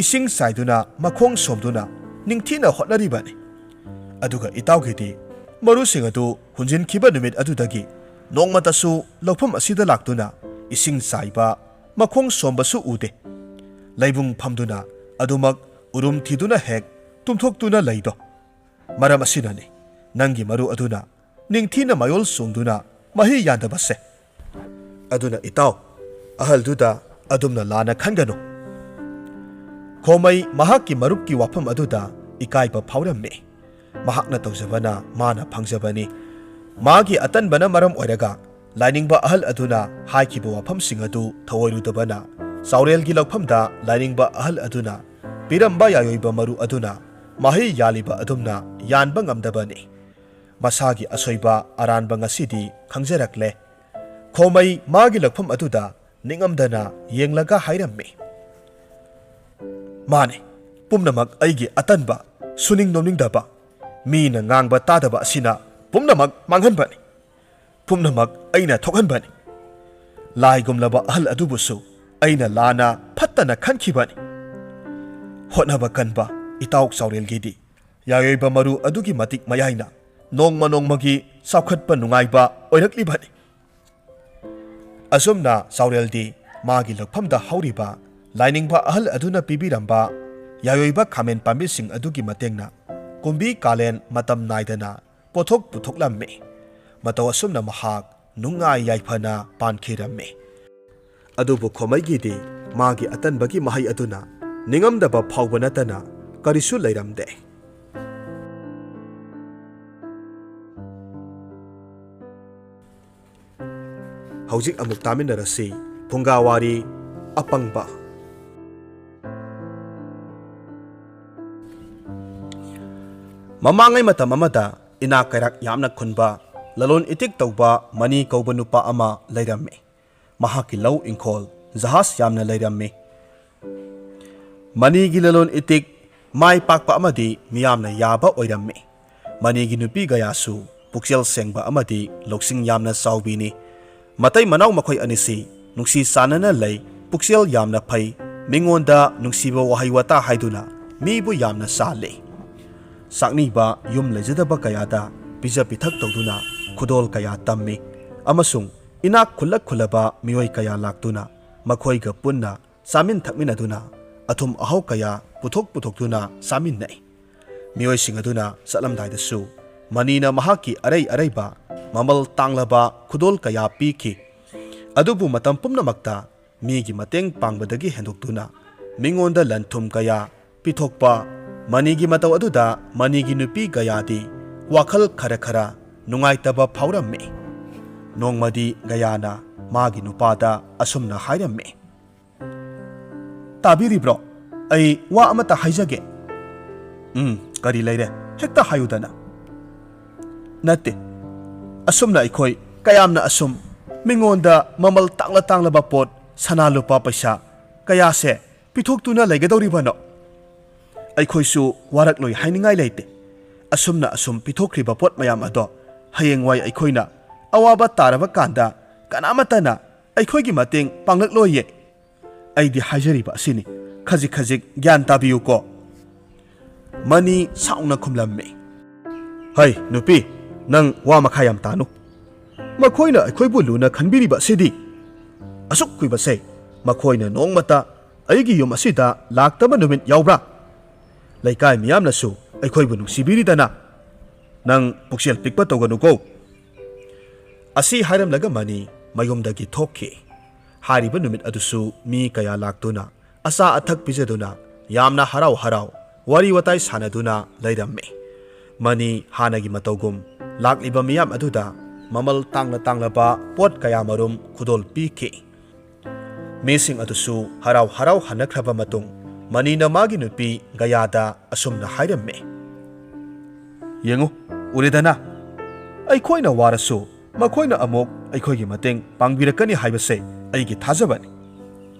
ising saiduna makhong somduna ningthina hotnaribani aduga itawgedi maru singadu hunjin khiba numit adudagi nongmatasu lawpham asida laktuna ising saiba makhong sombasu ude laibung phamduna adumak urum thiduna hek tumthoktuna leido maram asinani nangi maru aduna ningthina mayol sungduna mahi yandabase aduna itaw ahal duda ꯑꯗꯨꯝꯅ ꯂꯥꯟꯅ ꯈꯟꯒꯅꯨ ꯈꯣꯃꯩ ꯃꯍꯥꯛꯀꯤ ꯃꯔꯨꯞꯀꯤ ꯋꯥꯐꯝ ꯑꯗꯨꯗ ꯏꯀꯥꯏꯕ ꯐꯥꯎꯔꯝꯃꯤ ꯃꯍꯥꯛꯅ ꯇꯧꯖꯕꯅ ꯃꯥꯅ ꯐꯪꯖꯕꯅꯤ ꯃꯥꯒꯤ ꯑꯇꯟꯕꯅ ꯃꯔꯝ ꯑꯣꯏꯔꯒ ꯂꯥꯏꯅꯤꯡꯕ ꯑꯍꯜ ꯑꯗꯨꯅ ꯍꯥꯏꯈꯤꯕ ꯋꯥꯐꯝꯁꯤꯡ ꯑꯗꯨ ꯊꯑꯣꯏꯔꯨꯗꯕꯅ ꯆꯥꯎꯔꯦꯜꯒꯤ ꯂꯧꯐꯝꯗ ꯂꯥꯏꯅꯤꯡꯕ ꯑꯍꯜ ꯑꯗꯨꯅ ꯄꯤꯔꯝꯕ ꯌꯥꯏꯑꯣꯏꯕ ꯃꯔꯨ ꯑꯗꯨꯅ ꯃꯍꯩ ꯌꯥꯜꯂꯤꯕ ꯑꯗꯨꯝꯅ ꯌꯥꯟꯕ ꯉꯝꯗꯕꯅꯤ ꯃꯁꯥꯒꯤ ꯑꯁꯣꯏꯕ ꯑꯔꯥꯟꯕ ꯉꯁꯤꯗꯤ ꯈꯪꯖꯔꯛꯂꯦ ꯈꯣꯃꯩ ꯃꯥꯒꯤ ꯂꯧꯐꯝ ꯑꯗꯨꯗ ꯅꯤꯡꯉꯝꯗꯅ ꯌꯦꯡꯂꯒ ꯍꯥꯏꯔꯝꯃꯤ ꯃꯥꯅꯦ ꯄꯨꯝꯅꯃꯛ ꯑꯩꯒꯤ ꯑꯇꯟꯕ ꯁꯨꯅꯤꯡ ꯅꯣꯝꯅꯤꯡꯗꯕ ꯃꯤꯅ ꯉꯥꯡꯕ ꯇꯥꯗꯕ ꯑꯁꯤꯅ ꯄꯨꯝꯅꯃꯛ ꯃꯥꯡꯍꯟꯕꯅꯤ ꯄꯨꯝꯅꯃꯛ ꯑꯩꯅ ꯊꯣꯛꯍꯟꯕꯅꯤ ꯂꯥꯏꯒꯨꯝꯂꯕ ꯑꯍꯜ ꯑꯗꯨꯕꯨꯁꯨ ꯑꯩꯅ ꯂꯥꯟꯅ ꯐꯠꯇꯅ ꯈꯟꯈꯤꯕꯅꯤ ꯍꯣꯠꯅꯕ ꯀꯟꯕ ꯏꯇꯥꯎ ꯆꯥꯎꯔꯦꯜꯒꯤꯗꯤ ꯌꯥꯏꯑꯣꯏꯕ ꯃꯔꯨ ꯑꯗꯨꯒꯤ ꯃꯇꯤꯛ ꯃꯌꯥꯏꯅ ꯅꯣꯡꯃ ꯅꯣꯡꯃꯒꯤ ꯆꯥꯎꯈꯠꯄ ꯅꯨꯡꯉꯥꯏꯕ ꯑꯣꯏꯔꯛꯂꯤꯕꯅꯤ ꯑꯁꯨꯝꯅ ꯆꯥꯎꯔꯦꯜꯗꯤ ꯃꯥꯒꯤ ꯂꯧꯐꯝꯗ ꯍꯧꯔꯤꯕ ꯂꯥꯏꯅꯤꯡꯕ ꯑꯍꯜ ꯑꯗꯨꯅ ꯄꯤꯕꯤꯔꯝꯕ ꯌꯥꯏꯑꯣꯏꯕ ꯈꯥꯃꯦꯟ ꯄꯥꯝꯕꯤꯁꯤꯡ ꯑꯗꯨꯒꯤ ꯃꯇꯦꯡꯅ ꯀꯨꯝꯕꯤ ꯀꯥꯂꯦꯟ ꯃꯇꯝ ꯅꯥꯏꯗꯅ ꯄꯣꯠꯊꯣꯛ ꯄꯨꯊꯣꯛꯂꯝꯃꯤ ꯃꯇꯧ ꯑꯁꯨꯝꯅ ꯃꯍꯥꯛ ꯅꯨꯡꯉꯥꯏ ꯌꯥꯏꯐꯅ ꯄꯥꯟꯈꯤꯔꯝꯃꯤ ꯑꯗꯨꯕꯨ ꯈꯣꯃꯩꯒꯤꯗꯤ ꯃꯥꯒꯤ ꯑꯇꯟꯕꯒꯤ ꯃꯍꯩ ꯑꯗꯨꯅ ꯅꯤꯡꯉꯝꯗꯕ ꯐꯥꯎꯕ ꯅꯠꯇꯅ ꯀꯔꯤꯁꯨ ꯂꯩꯔꯝꯗꯦ ꯍꯧꯖꯤꯛ ꯑꯃꯨꯛ ꯇꯥꯃꯤꯟꯅꯔꯁꯤ ꯐꯨꯡꯒꯥ ꯋꯥꯔꯤ ꯑꯄꯪꯕ ꯃꯃꯥꯡꯉꯩ ꯃꯇꯝ ꯑꯃꯗ ꯏꯅꯥꯛ ꯀꯩꯔꯥꯛ ꯌꯥꯝꯅ ꯈꯨꯟꯕ ꯂꯂꯣꯟ ꯏꯇꯤꯛ ꯇꯧꯕ ꯃꯅꯤ ꯀꯧꯕ ꯅꯨꯄꯥ ꯑꯃ ꯂꯩꯔꯝꯃꯤ ꯃꯍꯥꯛꯀꯤ ꯂꯧ ꯏꯪꯈꯣꯜ ꯖꯍꯥꯖ ꯌꯥꯝꯅ ꯂꯩꯔꯝꯃꯤ ꯃꯅꯤꯒꯤ ꯂꯂꯣꯟ ꯏꯇꯤꯛ ꯃꯥꯏ ꯄꯥꯛꯄ ꯑꯃꯗꯤ ꯃꯤꯌꯥꯝꯅ ꯌꯥꯕ ꯑꯣꯏꯔꯝꯃꯤ ꯃꯅꯤꯒꯤ ꯅꯨꯄꯤ ꯀꯌꯥꯁꯨ ꯄꯨꯛꯆꯦꯜ ꯁꯦꯡꯕ ꯑꯃꯗꯤ ꯂꯧꯁꯤꯡ ꯌꯥꯝꯅ ꯆꯥꯎꯕꯤꯅꯤ ꯃꯇꯩ ꯃꯅꯥꯎ ꯃꯈꯣꯏ ꯑꯅꯤꯁꯤ ꯅꯨꯡꯁꯤ ꯆꯥꯟꯅꯅ ꯂꯩ ꯄꯨꯛꯆꯦꯜ ꯌꯥꯝꯅ ꯐꯩ ꯃꯤꯉꯣꯟꯗ ꯅꯨꯡꯁꯤꯕ ꯋꯥꯍꯩ ꯋꯥꯇꯥ ꯍꯥꯏꯗꯨꯅ ꯃꯤꯕꯨ ꯌꯥꯝꯅ ꯆꯥꯜꯂꯤ ꯁꯥꯛꯅꯤꯕ ꯌꯨꯝ ꯂꯩꯖꯗꯕ ꯀꯌꯥꯗ ꯄꯤꯖ ꯄꯤꯊꯛ ꯇꯧꯗꯨꯅ ꯈꯨꯗꯣꯜ ꯀꯌꯥ ꯇꯝꯃꯤ ꯑꯃꯁꯨꯡ ꯏꯅꯥꯛ ꯈꯨꯜꯂꯕ ꯃꯤꯑꯣꯏ ꯀꯌా ꯂꯥꯛꯇꯨꯅ ꯃꯈꯣꯏꯒ ꯄꯨꯟꯅ ꯆꯥꯃꯤꯟ ꯊꯛꯃꯤꯟꯅꯗꯨꯅ ꯑꯊꯨꯝ ꯑꯍꯥꯎ ꯀꯌꯥ ꯄꯨꯊꯣꯛꯇꯨꯅ ꯆꯥꯃꯤꯟꯅꯩ ꯃꯤꯑꯣꯏꯁꯤꯡ ꯑꯗꯨꯅ ꯆꯠꯂꯝꯗꯥꯏꯗꯁꯨ ꯃꯅꯤꯅ ꯃꯍꯥꯛꯀꯤ ꯑꯔꯩ ꯑꯔꯩꯕ ꯃꯃꯜ ꯇꯥꯡꯂꯕ ꯈꯨꯗꯣꯜ ꯀꯌꯥ ꯄꯤꯈꯤ ꯑꯗꯨꯕꯨ ꯃꯇꯝ ꯄꯨꯝꯅꯃꯛꯇ ꯃꯤꯒꯤ ꯃꯇꯦꯡ ꯄꯥꯡꯕꯗꯒꯤ ꯍꯦꯟꯗꯣꯛꯇꯨꯅ ꯃꯤꯉꯣꯟꯗ ꯂꯟ ꯊꯨꯝ ꯀꯌꯥ ꯄꯤꯊꯣꯛꯄ ꯃꯅꯤꯒꯤ ꯃꯇꯧ ꯑꯗꯨꯗ ꯃꯅꯤꯒꯤ ꯅꯨꯄꯤ ꯒꯌꯥꯗꯤ ꯋꯥꯈꯜ ꯈꯔ ꯅꯨꯡꯉꯥꯏꯇꯕ ꯐꯥꯎꯔꯝꯃꯤ ꯅꯣꯡꯃꯗꯤ ꯒꯌꯥꯅ ꯃꯥꯒꯤ ꯅꯨꯄꯥꯗ ꯑꯁꯨꯝꯅ ꯍꯥꯏꯔꯝꯃꯤ ꯇꯥꯕꯤꯔꯤꯕ꯭ꯔꯣ ꯑꯩ ꯋꯥ ꯑꯃꯇ ꯍꯥꯏꯖꯒꯦ ꯀꯔꯤ ꯂꯩꯔꯦ ꯍꯦꯛꯇ ꯍꯥꯏꯌꯨꯗꯅ ꯅꯠꯇꯦ ꯑꯁꯨꯝꯅ ꯑꯩꯈꯣꯏ ꯀꯌꯥꯝꯅ ꯑꯁꯨꯝ ꯃꯤꯉꯣꯟꯗ ꯃꯃꯜ ꯇꯥꯡꯂꯕ ꯄꯣꯠ ꯁꯅꯥ ꯂꯨꯄꯥ ꯄꯩꯁꯥ ꯀꯌꯥꯁꯦ ꯄꯤꯊꯣꯛꯇꯨꯅ ꯂꯩꯒꯗꯧꯔꯤꯕꯅꯣ ꯑꯩꯈꯣꯏꯁꯨ ꯋꯥꯔꯛꯂꯣꯏ ꯍꯥꯏꯅꯤꯡꯉꯥꯏ ꯂꯩꯇꯦ ꯑꯁꯨꯝꯅ ꯄꯤꯊꯣꯛꯈ꯭ꯔꯤꯕ ꯄꯣꯠ ꯃꯌꯥꯝ ꯑꯗꯣ ꯍꯌꯦꯡꯋꯥꯏ ꯑꯩꯈꯣꯏꯅ ꯑꯋꯥꯕ ꯇꯥꯔꯕ ꯀꯥꯟꯗ ꯀꯅꯥꯃꯠꯇꯅ ꯑꯩꯈꯣꯏꯒꯤ ꯃꯇꯦꯡ ꯄꯥꯡꯂꯛꯂꯣꯏꯌꯦ ꯑꯩꯗꯤ ꯍꯥꯏꯖꯔꯤꯕ ꯑꯁꯤꯅꯤ ꯈꯖꯤꯛ ꯒ꯭ꯌꯥꯟ ꯇꯥꯕꯤꯌꯨꯀꯣ ꯃꯅꯤ ꯁꯥꯎꯅ ꯈꯨꯝꯂꯝꯃꯤ ꯍꯩ ꯅꯨꯄꯤ ꯅꯪ ꯋꯥ ꯃꯈꯥ ꯌꯥꯝ ꯇꯥꯅꯨ ꯃꯈꯣꯏꯅ ꯑꯩꯈꯣꯏꯕꯨ ꯂꯨꯅ ꯈꯟꯕꯤꯔꯤꯕ ꯑꯁꯤꯗꯤ ꯑꯁꯨꯛ ꯀꯨꯏꯕꯁꯦ ꯃꯈꯣꯏꯅ ꯅꯣꯡꯃꯇ ꯑꯩꯒꯤ ꯌꯨꯝ ꯑꯁꯤꯗ ꯂꯥꯛꯇꯕ ꯅꯨꯃꯤꯠ ꯌꯥꯎꯕ꯭ꯔꯥ ꯂꯩꯀꯥꯏ ꯃꯤꯌꯥꯝꯅꯁꯨ ꯑꯩꯈꯣꯏꯕꯨ ꯅꯨꯡꯁꯤꯕꯤꯔꯤꯗꯅ ꯅꯪ ꯄꯨꯛꯆꯦꯜ ꯄꯤꯛꯄ ꯇꯧꯒꯅꯨꯀꯣ ꯑꯁꯤ ꯍꯥꯏꯔꯝꯂꯒ ꯃꯅꯤ ꯃꯌꯨꯝꯗꯒꯤ ꯊꯣꯛꯈꯤ ꯍꯥꯏꯔꯤꯕ ꯅꯨꯃꯤꯠ ꯑꯗꯨꯁꯨ ꯃꯤ ꯀꯌꯥ ꯂꯥꯛꯇꯨꯅ ꯑꯆꯥ ꯑꯊꯛ ꯄꯤꯖꯗꯨꯅ ꯌꯥꯝꯅ ꯍꯔꯥꯎ ꯋꯥꯔꯤ ꯋꯥꯇꯥꯏ ꯁꯥꯟꯅꯗꯨꯅ ꯂꯩꯔꯝꯃꯤ ꯃꯅꯤ ꯍꯥꯟꯅꯒꯤ ꯃꯇꯧꯒꯨꯝ ꯂꯥꯛꯂꯤꯕ ꯃꯤꯌꯥꯝ ꯑꯗꯨꯗ ꯃꯃꯜ ꯇꯥꯡꯂꯕ ꯄꯣꯠ ꯀꯌꯥ ꯃꯔꯨꯝ ꯈꯨꯗꯣꯜ ꯄꯤꯈꯤ ꯃꯤꯁꯤꯡ ꯑꯗꯨꯁꯨ ꯍꯔꯥꯎ ꯍꯟꯅꯈ꯭ꯔꯕ ꯃꯇꯨꯡ ꯃꯅꯤꯅ ꯃꯥꯒꯤ ꯅꯨꯄꯤ ꯒꯌꯥꯗ ꯑꯁꯨꯝꯅ ꯍꯥꯏꯔꯝꯃꯤ ꯌꯦꯡꯉꯨ ꯎꯔꯦꯗꯅ ꯑꯩꯈꯣꯏꯅ ꯋꯥꯔꯁꯨ ꯃꯈꯣꯏꯅ ꯑꯃꯨꯛ ꯑꯩꯈꯣꯏꯒꯤ ꯃꯇꯦꯡ ꯄꯥꯡꯕꯤꯔꯛꯀꯅꯤ ꯍꯥꯏꯕꯁꯦ ꯑꯩꯒꯤ ꯊꯥꯖꯕꯅꯤ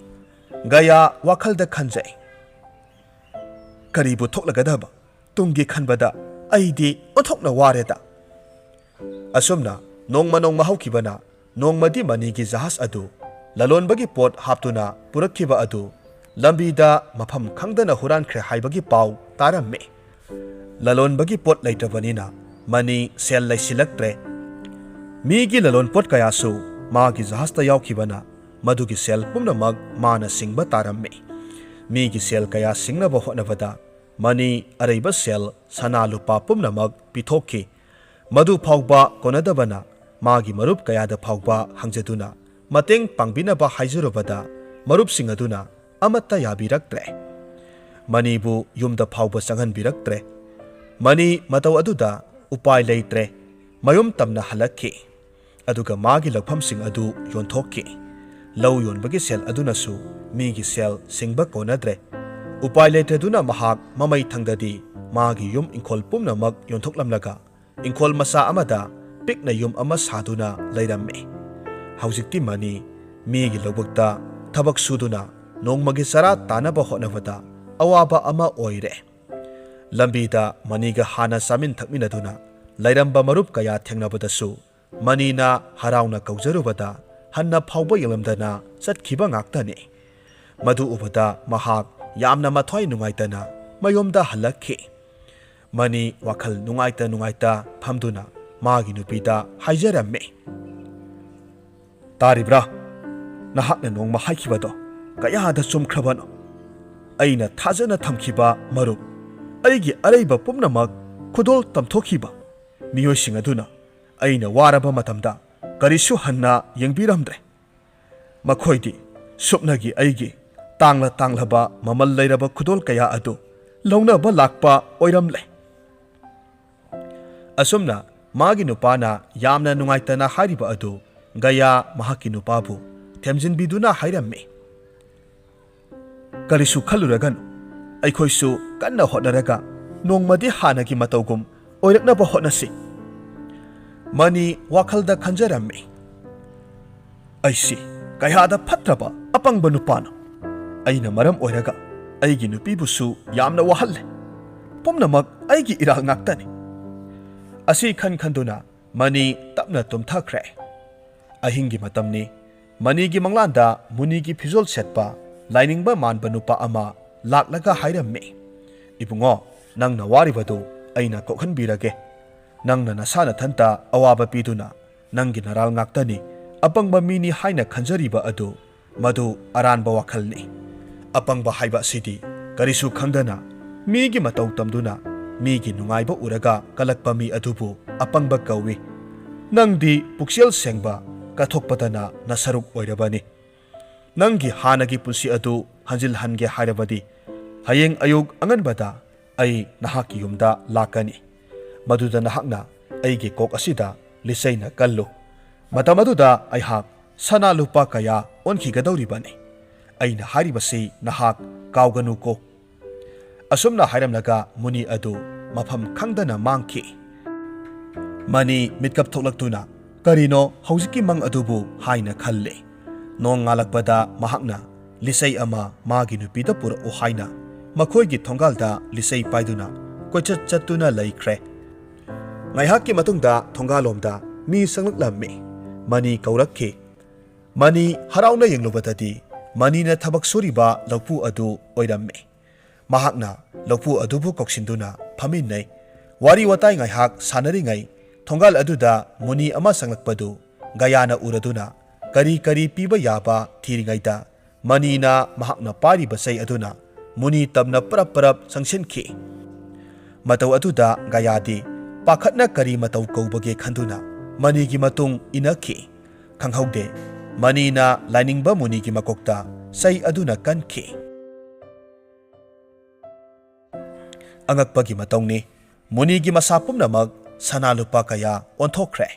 ꯒꯌꯥ ꯋꯥꯈꯜꯗ ꯈꯟꯖꯩ ꯀꯔꯤꯕꯨ ꯊꯣꯛꯂꯒꯗꯕ ꯇꯨꯡꯒꯤ ꯈꯟꯕꯗ ꯑꯩꯗꯤ ꯑꯣꯟꯊꯣꯛꯅ ꯋꯥꯔꯦꯗ ꯑꯁꯨꯝꯅ ꯅꯣꯡꯃ ꯍꯧꯈꯤꯕꯅ ꯅꯣꯡꯃꯗꯤ ꯃꯅꯤꯒꯤ ꯖꯍꯥꯖ ꯑꯗꯨ ꯂꯂꯣꯟꯕꯒꯤ ꯄꯣꯠ ꯍꯥꯞꯇꯨꯅ ꯄꯨꯔꯛꯈꯤꯕ ꯑꯗꯨ ꯂꯝꯕꯤꯗ ꯃꯐꯝ ꯈꯪꯗꯅ ꯍꯨꯔꯥꯟꯈ꯭ꯔꯦ ꯍꯥꯏꯕꯒꯤ ꯄꯥꯎ ꯇꯥꯔꯝꯃꯤ ꯂꯂꯣꯟꯕꯒꯤ ꯄꯣꯠ ꯂꯩꯇ꯭ꯔꯕꯅꯤꯅ ꯃꯅꯤ ꯁꯦꯜ ꯂꯩꯁꯤꯜꯂꯛꯇ꯭ꯔꯦ ꯃꯤꯒꯤ ꯂꯂꯣꯟ ꯄꯣꯠ ꯀꯌꯥꯁꯨ ꯃꯥꯒꯤ ꯖꯍꯥꯖꯇ ꯌꯥꯎꯈꯤꯕꯅ ꯃꯗꯨꯒꯤ ꯁꯦꯜ ꯄꯨꯝꯅꯃꯛ ꯃꯥꯅ ꯁꯤꯡꯕ ꯇꯥꯔꯝꯃꯤ ꯃꯤꯒꯤ ꯁꯦꯜ ꯀꯌꯥ ꯁꯤꯡꯅꯕ ꯍꯣꯠꯅꯕꯗ ꯃꯅꯤ ꯑꯔꯩꯕ ꯁꯦꯜ ꯁꯅꯥ ꯂꯨꯄꯥ ꯄꯨꯝꯅꯃꯛ ꯄꯤꯊꯣꯛꯈꯤ ꯃꯗꯨ ꯐꯥꯎꯕ ꯀꯣꯟꯅꯗꯕꯅ ꯃꯥꯒꯤ ꯃꯔꯨꯞ ꯀꯌꯥꯗ ꯐꯥꯎꯕ ꯍꯪꯖꯗꯨꯅ ꯃꯇꯦꯡ ꯄꯥꯡꯕꯤꯅꯕ ꯍꯥꯏꯖꯔꯨꯕꯗ ꯃꯔꯨꯞꯁꯤꯡ ꯑꯗꯨꯅ ꯑꯃꯠꯇ ꯌꯥꯕꯤꯔꯛꯇ꯭ꯔꯦ꯫ ꯃꯅꯤꯕꯨ ꯌꯨꯝꯗ ꯐꯥꯎꯕ ꯆꯪꯍꯟꯕꯤꯔꯛꯇ꯭ꯔꯦ꯫ ꯃꯅꯤ ꯃꯇꯧ ꯑꯗꯨꯗ ꯎꯄꯥꯏ ꯂꯩꯇ꯭ꯔꯦ ꯃꯌꯨꯝ ꯇꯝꯅ ꯍꯜꯂꯛꯈꯤ꯫ ꯑꯗꯨꯒ ꯃꯥꯒꯤ ꯂꯧꯐꯝꯁꯤꯡ ꯑꯗꯨ ꯌꯣꯟꯊꯣꯛꯈꯤ꯫ ꯂꯧ ꯌꯣꯟꯕꯒꯤ ꯁꯦꯜ ꯑꯗꯨꯅꯁꯨ ꯃꯤꯒꯤ ꯁꯦꯜ ꯁꯤꯡꯕ ꯀꯣꯟꯅꯗ꯭ꯔꯦ꯫ ꯎꯄꯥꯏ ꯂꯩꯇꯗꯨꯅ ꯃꯍꯥꯛ ꯃꯃꯩ ꯊꯪꯗꯗꯤ ꯃꯥꯒꯤ ꯌꯨꯝ ꯏꯪꯈꯣꯜ ꯄꯨꯝꯅꯃꯛ ꯌꯣꯟꯊꯣꯛꯂꯝꯂꯒ ꯏꯪꯈꯣꯜ ꯃꯆꯥ ꯑꯃꯗ ꯄꯤꯛꯅ ꯌꯨꯝ ꯑꯃ ꯁꯥꯗꯨꯅ ꯂꯩꯔꯝꯃꯤ꯫ ꯍꯧꯖꯤꯛꯇꯤ ꯃꯅꯤ ꯃꯤꯒꯤ ꯂꯧꯕꯨꯛꯇ ꯊꯕꯛ ꯁꯨꯗꯨꯅ ꯅꯣꯡꯃꯒꯤ ꯆꯔꯥ ꯇꯥꯅꯕ ꯍꯣꯠꯅꯕꯗ ꯑꯋꯥꯕ ꯑꯃ ꯑꯣꯏꯔꯦ꯫ ꯂꯝꯕꯤꯗ ꯃꯅꯤꯒ ꯍꯥꯟꯅ ꯆꯥꯃꯤꯟ ꯊꯛꯃꯤꯟꯅꯗꯨꯅ ꯂꯩꯔꯝꯕ ꯃꯔꯨꯞ ꯀꯌꯥ ꯊꯦꯡꯅꯕꯗꯁꯨ ꯃꯅꯤꯅ ꯍꯔꯥꯎꯅ ꯀꯧꯖꯔꯨꯕꯗ ꯍꯟꯅ ꯐꯥꯎꯕ ꯌꯦꯡꯂꯝꯗꯅ ꯆꯠꯈꯤꯕ ꯉꯥꯛꯇꯅꯤ꯫ ꯃꯗꯨ ꯎꯕꯗ ꯃꯍꯥꯛ ꯌꯥꯝꯅ ꯃꯊ꯭ꯋꯥꯏ ꯅꯨꯡꯉꯥꯏꯇꯅ ꯃꯌꯨꯝꯗ ꯍꯜꯂꯛꯈꯤ꯫ ꯃꯅꯤ ꯋꯥꯈꯜ ꯅꯨꯡꯉꯥꯏꯇ ꯐꯝꯗꯨꯅ ꯃꯥꯒꯤ ꯅꯨꯄꯤꯗ ꯍꯥꯏꯖꯔꯝꯃꯤ꯫ ꯇꯥꯔꯤꯕ꯭ꯔꯥ? ꯅꯍꯥꯛꯅ ꯅꯣꯡꯃ ꯍꯥꯏꯈꯤꯕꯗꯣ ꯀꯌꯥꯗ ꯆꯨꯝꯈ꯭ꯔꯕꯅꯣ? ꯑꯩꯅ ꯊꯥꯖꯅ ꯊꯝꯈꯤꯕ ꯃꯔꯨꯞ, ꯑꯩꯒꯤ ꯑꯔꯩꯕ ꯄꯨꯝꯅꯃꯛ ꯈꯨꯗꯣꯜ ꯇꯝꯊꯣꯛꯈꯤꯕ ꯃꯤꯑꯣꯏꯁꯤꯡ ꯑꯗꯨꯅ ꯑꯩꯅ ꯋꯥꯔꯕ ꯃꯇꯝꯗ ꯀꯔꯤꯁꯨ ꯍꯟꯅ ꯌꯦꯡꯕꯤꯔꯝꯗ꯭ꯔꯦ꯫ ꯃꯈꯣꯏꯗꯤ ꯁꯨꯞꯅꯒꯤ ꯑꯩꯒꯤ ꯇꯥꯡꯂꯕ ꯃꯃꯜ ꯂꯩꯔꯕ ꯈꯨꯗꯣꯜ ꯀꯌꯥ ꯑꯗꯨ ꯂꯧꯅꯕ ꯂꯥꯛꯄ ꯑꯣꯏꯔꯝꯂꯦ꯫ ꯑꯁꯨꯝꯅ ꯃꯥꯒꯤ ꯅꯨꯄꯥꯅ ꯌꯥꯝꯅ ꯅꯨꯡꯉꯥꯏꯇꯅ ꯍꯥꯏꯔꯤꯕ ꯑꯗꯨ ꯒꯌꯥ ꯃꯍꯥꯛꯀꯤ ꯅꯨꯄꯥꯕꯨ ꯊꯦꯝꯖꯤꯟꯕꯤꯗꯨꯅ ꯍꯥꯏꯔꯝꯃꯤ꯫ ꯀꯔꯤꯁꯨ ꯈꯜꯂꯨꯔꯒꯅꯨ, ꯑꯩꯈꯣꯏꯁꯨ ꯀꯟꯅ ꯍꯣꯠꯅꯔꯒ ꯅꯣꯡꯃꯗꯤ ꯍꯥꯟꯅꯒꯤ ꯃꯇꯧꯒꯨꯝ ꯑꯣꯏꯔꯛꯅꯕ ꯍꯣꯠꯅꯁꯤ꯫ ꯃꯅꯤ ꯋꯥꯈꯜꯗ ꯈꯟꯖꯔꯝꯃꯤ꯫ ꯑꯩꯁꯤ ꯀꯌꯥꯗ ꯐꯠꯇ꯭ꯔꯕ ꯑꯄꯪꯕ ꯅꯨꯄꯥꯅꯣ! ꯑꯩꯅ ꯃꯔꯝ ꯑꯣꯏꯔꯒ ꯑꯩꯒꯤ ꯅꯨꯄꯤꯕꯨꯁꯨ ꯌꯥꯝꯅ ꯋꯥꯍꯜꯂꯦ꯫ ꯄꯨꯝꯅꯃꯛ ꯑꯩꯒꯤ ꯏꯔꯥꯜ ꯉꯥꯛꯇꯅꯤ꯫ ꯑꯁꯤ ꯈꯟꯗꯨꯅ ꯃꯅꯤ ꯇꯞꯅ ꯇꯨꯝꯊꯈ꯭ꯔꯦ꯫ ꯑꯍꯤꯡꯒꯤ ꯃꯇꯝꯅꯤ꯫ ꯃꯅꯤꯒꯤ ꯃꯪꯂꯥꯟꯗ ꯃꯨꯅꯤꯒꯤ ꯐꯤꯖꯣꯜ ꯁꯦꯠꯄ ꯂꯥꯏꯅꯤꯡꯕ ꯃꯥꯟꯕ ꯅꯨꯄꯥ ꯑꯃ ꯂꯥꯛꯂꯒ ꯍꯥꯏꯔꯝꯃꯤ꯫ ꯏꯕꯨꯡꯉꯣ, ꯅꯪꯅ ꯋꯥꯔꯤꯕꯗꯨ ꯑꯩꯅ ꯀꯣꯛꯍꯟꯕꯤꯔꯒꯦ꯫ ꯅꯪꯅ ꯅꯁꯥ ꯅꯊꯟꯇ ꯑꯋꯥꯕ ꯄꯤꯗꯨꯅ ꯅꯪꯒꯤ ꯅꯔꯥꯜ ꯉꯥꯛꯇꯅꯤ, ꯑꯄꯪꯕ ꯃꯤꯅꯤ ꯍꯥꯏꯅ ꯈꯟꯖꯔꯤꯕ ꯑꯗꯨ ꯃꯗꯨ ꯑꯔꯥꯟꯕ ꯋꯥꯈꯜꯅꯤ꯫ ꯑꯄꯪꯕ ꯍꯥꯏꯕ ꯑꯁꯤꯗꯤ ꯀꯔꯤꯁꯨ ꯈꯪꯗꯅ ꯃꯤꯒꯤ ꯃꯇꯧ ꯇꯝꯗꯨꯅ ꯃꯤꯒꯤ ꯅꯨꯡꯉꯥꯏꯕ ꯎꯔꯒ ꯀꯜꯂꯛꯄ ꯃꯤ ꯑꯗꯨꯕꯨ ꯑꯄꯪꯕ ꯀꯧꯏ꯫ ꯅꯪꯗꯤ ꯄꯨꯛꯆꯦꯜ ꯁꯦꯡꯕ ꯀꯠꯊꯣꯛꯄꯗꯅ ꯅꯁꯔꯨꯛ ꯑꯣꯏꯔꯕꯅꯤ꯫ ꯅꯪꯒꯤ ꯍꯥꯟꯅꯒꯤ ꯄꯨꯟꯁꯤ ꯑꯗꯨ ꯍꯟꯖꯤꯜꯍꯟꯒꯦ ꯍꯥꯏꯔꯕꯗꯤ ꯍꯌꯦꯡ ꯑꯌꯨꯛ ꯑꯉꯟꯕꯗ ꯑꯩ ꯅꯍꯥꯛꯀꯤ ꯌꯨꯝꯗ ꯂꯥꯛꯀꯅꯤ꯫ ꯃꯗꯨꯗ ꯅꯍꯥꯛꯅ ꯑꯩꯒꯤ ꯀꯣꯛ ꯑꯁꯤꯗ ꯂꯤꯆꯩꯅ ꯀꯜꯂꯨ꯫ ꯃꯇꯝ ꯑꯗꯨꯗ ꯑꯩꯍꯥꯛ ꯁꯅꯥ ꯂꯨꯄꯥ ꯀꯌꯥ ꯑꯣꯟꯈꯤꯒꯗꯧꯔꯤꯕꯅꯤ꯫ ꯑꯩꯅ ꯍꯥꯏꯔꯤꯕꯁꯤ ꯅꯍꯥꯛ ꯀꯥꯎꯒꯅꯨꯀꯣ꯫ ꯑꯁꯨꯝꯅ ꯍꯥꯏꯔꯝꯂꯒ ꯃꯨꯅꯤ ꯑꯗꯨ ꯃꯐꯝ ꯈꯪꯗꯅ ꯃꯥꯡꯈꯤ꯫ ꯃꯅꯤ ꯃꯤꯠꯀꯞ ꯊꯣꯛꯂꯛꯇꯨꯅ ꯀꯔꯤꯅꯣ ꯍꯧꯖꯤꯛꯀꯤ ꯃꯪ ꯑꯗꯨꯕꯨ ꯍꯥꯏꯅ ꯈꯜꯂꯤ꯫ ꯅꯣꯡ ꯉꯥꯜꯂꯛꯄꯗ ꯃꯍꯥꯛꯅ ꯂꯤꯆꯩ ꯑꯃ ꯃꯥꯒꯤ ꯅꯨꯄꯤꯗ ꯄꯨꯔꯛꯎ ꯍꯥꯏꯅ ꯃꯈꯣꯏꯒꯤ ꯊꯣꯡꯒꯥꯜꯗ ꯂꯤꯆꯩ ꯄꯥꯏꯗꯨꯅ ꯀꯣꯏꯆꯠ ꯆꯠꯇꯨꯅ ꯂꯩꯈ꯭ꯔꯦ꯫ ꯉꯥꯏꯍꯥꯛꯀꯤ ꯃꯇꯨꯡꯗ ꯊꯣꯡꯒꯥꯜꯂꯣꯝꯗ ꯃꯤ ꯆꯪꯂꯛꯂꯝꯃꯤ꯫ ꯃꯅꯤ ꯀꯧꯔꯛꯈꯤ꯫ ꯃꯅꯤ ꯍꯔꯥꯎꯅ ꯌꯦꯡꯂꯨꯕꯗꯗꯤ ꯃꯅꯤꯅ ꯊꯕꯛ ꯁꯨꯔꯤꯕ ꯂꯧꯄꯨ ꯑꯗꯨ ꯑꯣꯏꯔꯝꯃꯤ꯫ ꯃꯍꯥꯛꯅ ꯂꯧꯄꯨ ꯑꯗꯨꯕꯨ ꯀꯧꯁꯤꯟꯗꯨꯅ ꯐꯝꯃꯤꯟꯅꯩ꯫ ꯋꯥꯔꯤ ꯋꯥꯇꯥꯏ ꯉꯥꯏꯍꯥꯛ ꯁꯥꯟꯅꯔꯤꯉꯩ ꯊꯣꯡꯒꯥꯜ ꯑꯗꯨꯗ ꯃꯨꯅꯤ ꯑꯃ ꯆꯪꯂꯛꯄꯗꯨ ꯒꯌꯥꯅ ꯎꯔꯗꯨꯅ ꯀꯔꯤ ꯄꯤꯕ ꯌꯥꯕ ꯊꯤꯔꯤꯉꯩꯗ ꯃꯅꯤꯅ ꯃꯍꯥꯛꯅ ꯄꯥꯏꯔꯤꯕ ꯆꯩ ꯑꯗꯨꯅ ꯃꯨꯅꯤ ꯇꯝꯅ ꯄꯔꯞ ꯆꯪꯁꯤꯟꯈꯤ꯫ ꯃꯇꯧ ꯑꯗꯨꯗ ꯒꯌꯥꯗꯤ ꯄꯥꯈꯠꯅ ꯀꯔꯤ ꯃꯇꯧ ꯀꯧꯕꯒꯦ ꯈꯟꯗꯨꯅ ꯃꯅꯤꯒꯤ ꯃꯇꯨꯡ ꯏꯟꯅꯈꯤ꯫ ꯈꯪꯍꯧꯗꯦ ꯃꯅꯤꯅ ꯂꯥꯏꯅꯤꯡꯕ ꯃꯨꯅꯤꯒꯤ ꯃꯀꯣꯛꯇ ꯆꯩ ꯑꯗꯨꯅ ꯀꯟꯈꯤ꯫ ꯑꯉꯛꯄꯒꯤ ꯃꯇꯧꯅꯤ꯫ ꯃꯨꯅꯤꯒꯤ ꯃꯁꯥ ꯄꯨꯝꯅꯃꯛ ꯁꯅꯥ ꯂꯨꯄꯥ ꯀꯌꯥ ꯑꯣꯟꯊꯣꯛꯈ꯭ꯔꯦ꯫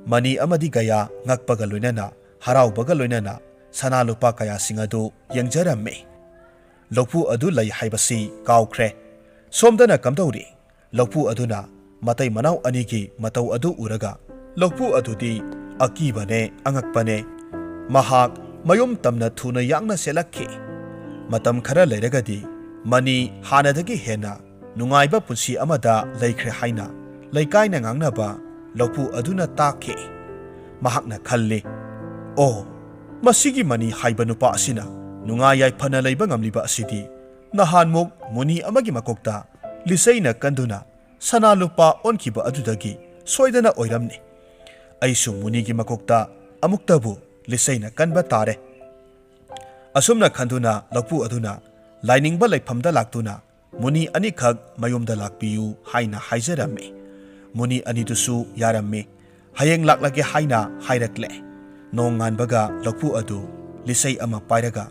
ꯃꯅꯤ ꯑꯃꯗꯤ ꯒꯌꯥ ꯉꯛꯄꯒ ꯂꯣꯏꯅꯅ ꯍꯔꯥꯎꯕꯒ ꯂꯣꯏꯅꯅ ꯁꯅꯥ ꯂꯨꯄꯥ ꯀꯌꯥꯁꯤꯡ ꯑꯗꯨ ꯌꯦꯡꯖꯔꯝꯃꯤ꯫ ꯂꯧꯄꯨ ꯑꯗꯨ ꯂꯩ ꯍꯥꯏꯕꯁꯤ ꯀꯥꯎꯈ꯭ꯔꯦ꯫ ꯁꯣꯝꯗꯅ ꯀꯝꯗꯧꯔꯤ? ꯂꯧꯄꯨ ꯑꯗꯨꯅ ꯃꯇꯩ ꯃꯅꯥꯎ ꯑꯅꯤꯒꯤ ꯃꯇꯧ ꯑꯗꯨ ꯎꯔꯒ ꯂꯧꯄꯨ ꯑꯗꯨꯗꯤ ꯑꯀꯤꯕꯅꯦ ꯑꯉꯛꯄꯅꯦ꯫ ꯃꯍꯥꯛ ꯃꯌꯨꯝ ꯇꯝꯅ ꯊꯨꯅ ꯌꯥꯡꯅ ꯆꯦꯜꯂꯛꯈꯤ꯫ ꯃꯇꯝ ꯈꯔ ꯂꯩꯔꯒꯗꯤ ꯃꯅꯤ ꯍꯥꯟꯅꯗꯒꯤ ꯍꯦꯟꯅ ꯅꯨꯡꯉꯥꯏꯕ ꯄꯨꯟꯁꯤ ꯑꯃꯗ ꯂꯩꯈ꯭ꯔꯦ ꯍꯥꯏꯅ ꯂꯩꯀꯥꯏꯅ ꯉꯥꯡꯅꯕ ꯂꯧꯄꯨ ꯑꯗꯨꯅ ꯇꯥꯈꯤ꯫ ꯃꯍꯥꯛꯅ ꯈꯜꯂꯤ, ꯑꯣ, ꯃꯁꯤꯒꯤ ꯃꯅꯤ ꯍꯥꯏꯕ ꯅꯨꯄꯥ ꯑꯁꯤꯅ ꯅꯨꯡꯉꯥꯏ ꯌꯥꯏꯐꯅ ꯂꯩꯕ ꯉꯝꯂꯤꯕ ꯑꯁꯤꯗꯤ ꯅꯍꯥꯟꯃꯨꯛ ꯃꯨꯅꯤ ꯑꯃꯒꯤ ꯃꯀꯣꯛꯇ ꯂꯤꯆꯩꯅ ꯀꯟꯗꯨꯅ ꯁꯅꯥ ꯂꯨꯄꯥ ꯑꯣꯟꯈꯤꯕ ꯑꯗꯨꯗꯒꯤ ꯁꯣꯏꯗꯅ ꯑꯣꯏꯔꯝꯅꯤ꯫ ꯑꯩꯁꯨ ꯃꯨꯅꯤꯒꯤ ꯃꯀꯣꯛꯇ ꯑꯃꯨꯛꯇꯕꯨ ꯂꯤꯆꯩꯅ ꯀꯟꯕ ꯇꯥꯔꯦ꯫ ꯑꯁꯨꯝꯅ ꯈꯟꯗꯨꯅ ꯂꯧꯄꯨ ꯑꯗꯨꯅ ꯂꯥꯏꯅꯤꯡꯕ ꯂꯩꯐꯝꯗ ꯂꯥꯛꯇꯨꯅ ꯃꯨꯅꯤ ꯑꯅꯤꯈꯛ ꯃꯌꯨꯝꯗ ꯂꯥꯛꯄꯤꯌꯨ ꯍꯥꯏꯅ ꯍꯥꯏꯖꯔꯝꯃꯤ꯫ ꯃꯨꯅꯤ ꯑꯅꯤꯗꯨꯁꯨ ꯌꯥꯔꯝꯃꯤ꯫ ꯍꯌꯦꯡ ꯂꯥꯛꯂꯒꯦ ꯍꯥꯏꯅ ꯍꯥꯏꯔꯛꯂꯦ꯫ ꯅꯣꯡ ꯉꯥꯟꯕꯒ ꯂꯧꯄꯨ ꯑꯗꯨ ꯂꯤꯆꯩ ꯑꯃ ꯄꯥꯏꯔꯒ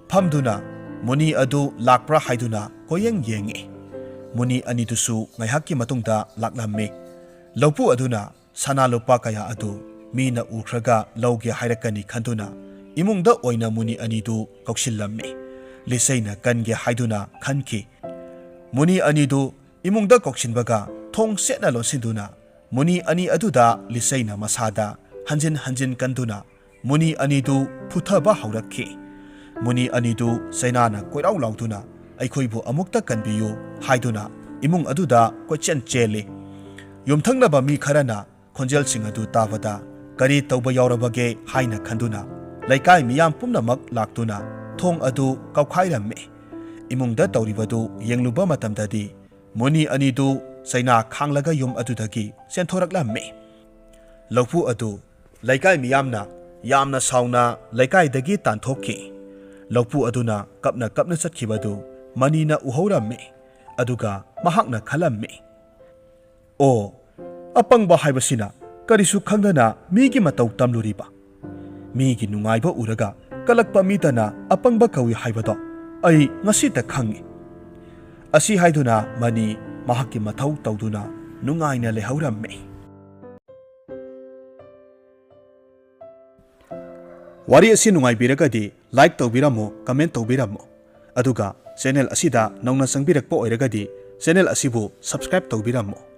ꯐꯝꯗꯨꯅ ꯃꯨꯅꯤ ꯑꯗꯨ ꯂꯥꯛꯄ꯭ꯔꯥ ꯍꯥꯏꯗꯨꯅ ꯀꯣꯌꯦꯡ ꯌꯦꯡꯉꯤ꯫ ꯃꯨꯅꯤ ꯑꯅꯤꯗꯨꯁꯨ ꯉꯥꯏꯍꯥꯛꯀꯤ ꯃꯇꯨꯡꯗ ꯂꯥꯛꯂꯝꯃꯤ꯫ ꯂꯧꯄꯨ ꯑꯗꯨꯅ ꯁꯅꯥ ꯂꯨꯄꯥ ꯀꯌꯥ ꯑꯗꯨ ꯃꯤꯅ ꯎꯈ꯭ꯔꯒ ꯂꯧꯒꯦ ꯍꯥꯏꯔꯛꯀꯅꯤ ꯈꯟꯗꯨꯅ ꯏꯃꯨꯡꯗ ꯑꯣꯏꯅ ꯃꯨꯅꯤ ꯑꯅꯤꯗꯨ ꯀꯧꯁꯤꯜꯂꯝꯃꯤ꯫ ꯂꯤꯆꯩꯅ ꯀꯟꯒꯦ ꯍꯥꯏꯗꯨꯅ ꯈꯟꯈꯤ꯫ ꯃꯨꯅꯤ ꯑꯅꯤꯗꯨ ꯏꯃꯨꯡꯗ ꯀꯧꯁꯤꯟꯕꯒ ꯊꯣꯡ ꯁꯦꯠꯅ ꯂꯣꯟꯁꯤꯟꯗꯨꯅ ꯃꯨꯅꯤ ꯑꯅꯤ ꯑꯗꯨꯗ ꯂꯤꯆꯩꯅ ꯃꯁꯥꯗ ꯍꯟꯖꯤꯟ ꯍꯟꯖꯤꯟ ꯀꯟꯗꯨꯅ ꯃꯨꯅꯤ ꯑꯅꯤꯗꯨ ꯐꯨꯊꯕ ꯍꯧꯔꯛꯈꯤ꯫ ꯃꯨꯅꯤ ꯑꯅꯤꯗꯨ ꯆꯩꯅꯥꯅ ꯀꯣꯏꯔꯥꯎ ꯂꯥꯎꯗꯨꯅ ꯑꯩꯈꯣꯏꯕꯨ ꯑꯃꯨꯛꯇ ꯀꯟꯕꯤꯌꯨ ꯍꯥꯏꯗꯨꯅ ꯏꯃꯨꯡ ꯑꯗꯨꯗ ꯀꯣꯏꯆꯦꯟ ꯆꯦꯜꯂꯤ꯫ ꯌꯨꯝꯊꯪꯅꯕ ꯃꯤ ꯈꯔꯅ ꯈꯣꯟꯖꯦꯜꯁꯤꯡ ꯑꯗꯨ ꯇꯥꯕꯗ ꯀꯔꯤ ꯇꯧꯕ ꯌꯥꯎꯔꯕꯒꯦ ꯍꯥꯏꯅ ꯈꯟꯗꯨꯅ ꯂꯩꯀꯥꯏ ꯃꯤꯌꯥꯝ ꯄꯨꯝꯅꯃꯛ ꯂꯥꯛꯇꯨꯅ ꯊꯣꯡ ꯑꯗꯨ ꯀꯧꯈꯥꯏꯔꯝꯃꯤ꯫ ꯏꯃꯨꯡꯗ ꯇꯧꯔꯤꯕꯗꯨ ꯌꯦꯡꯂꯨꯕ ꯃꯇꯝꯗꯗꯤ ꯃꯨꯅꯤ ꯑꯅꯤꯗꯨ ꯆꯩꯅꯥ ꯈꯥꯡꯂꯒ ꯌꯨꯝ ꯑꯗꯨꯗꯒꯤ ꯆꯦꯟꯊꯣꯔꯛꯂꯝꯃꯤ꯫ ꯂꯧꯄꯨ ꯑꯗꯨ ꯂꯩꯀꯥꯏ ꯃꯤꯌꯥꯝꯅ ꯌꯥꯝꯅ ꯁꯥꯎꯅ ꯂꯩꯀꯥꯏꯗꯒꯤ ꯇꯥꯟꯊꯣꯛꯈꯤ꯫ ꯂꯧꯄꯨ ꯑꯗꯨꯅ ꯀꯞꯅ ꯀꯞꯅ ꯆꯠꯈꯤꯕꯗꯨ ꯃꯅꯤꯅ ꯎꯍꯧꯔꯝꯃꯤ꯫ ꯑꯗꯨꯒ ꯃꯍꯥꯛꯅ ꯈꯜꯂꯝꯃꯤ, ꯑꯣ, ꯑꯄꯪꯕ ꯍꯥꯏꯕꯁꯤꯅ ꯀꯔꯤꯁꯨ ꯈꯪꯗꯅ ꯃꯤꯒꯤ ꯃꯇꯧ ꯇꯝꯂꯨꯔꯤꯕ꯫ ꯃꯤꯒꯤ ꯅꯨꯡꯉꯥꯏꯕ ꯎꯔꯒ ꯀꯂꯛꯄ ꯃꯤꯇꯅ ꯑꯄꯪꯕ ꯀꯧꯏ ꯍꯥꯏꯕꯗꯣ ꯑꯩ ꯉꯁꯤꯇ ꯈꯪꯏ꯫ ꯑꯁꯤ ꯍꯥꯏꯗꯨꯅ ꯃꯅꯤ ꯃꯍꯥꯛꯀꯤ ꯃꯊꯧ ꯇꯧꯗꯨꯅ ꯅꯨꯡꯉꯥꯏꯅ ꯂꯩꯍꯧꯔꯝꯃꯤ꯫ ꯋꯥꯔꯤ ꯑꯁꯤ ꯅꯨꯡꯉꯥꯏꯕꯤꯔꯒꯗꯤ ꯂꯥꯏꯛ ꯇꯧꯕꯤꯔꯝꯃꯨ, ꯀꯃꯦꯟꯠ ꯇꯧꯕꯤꯔꯝꯃꯨ, ꯑꯗꯨꯒ ꯆꯦꯅꯦꯜ ꯑꯁꯤꯗ ꯅꯧꯅ ꯆꯪꯕꯤꯔꯛꯄ ꯑꯣꯏꯔꯒꯗꯤ ꯆꯦꯅꯦꯜ ꯑꯁꯤꯕꯨ ꯁꯕꯁꯀ꯭ꯔꯥꯏꯕ ꯇꯧꯕꯤꯔꯝꯃꯨ꯫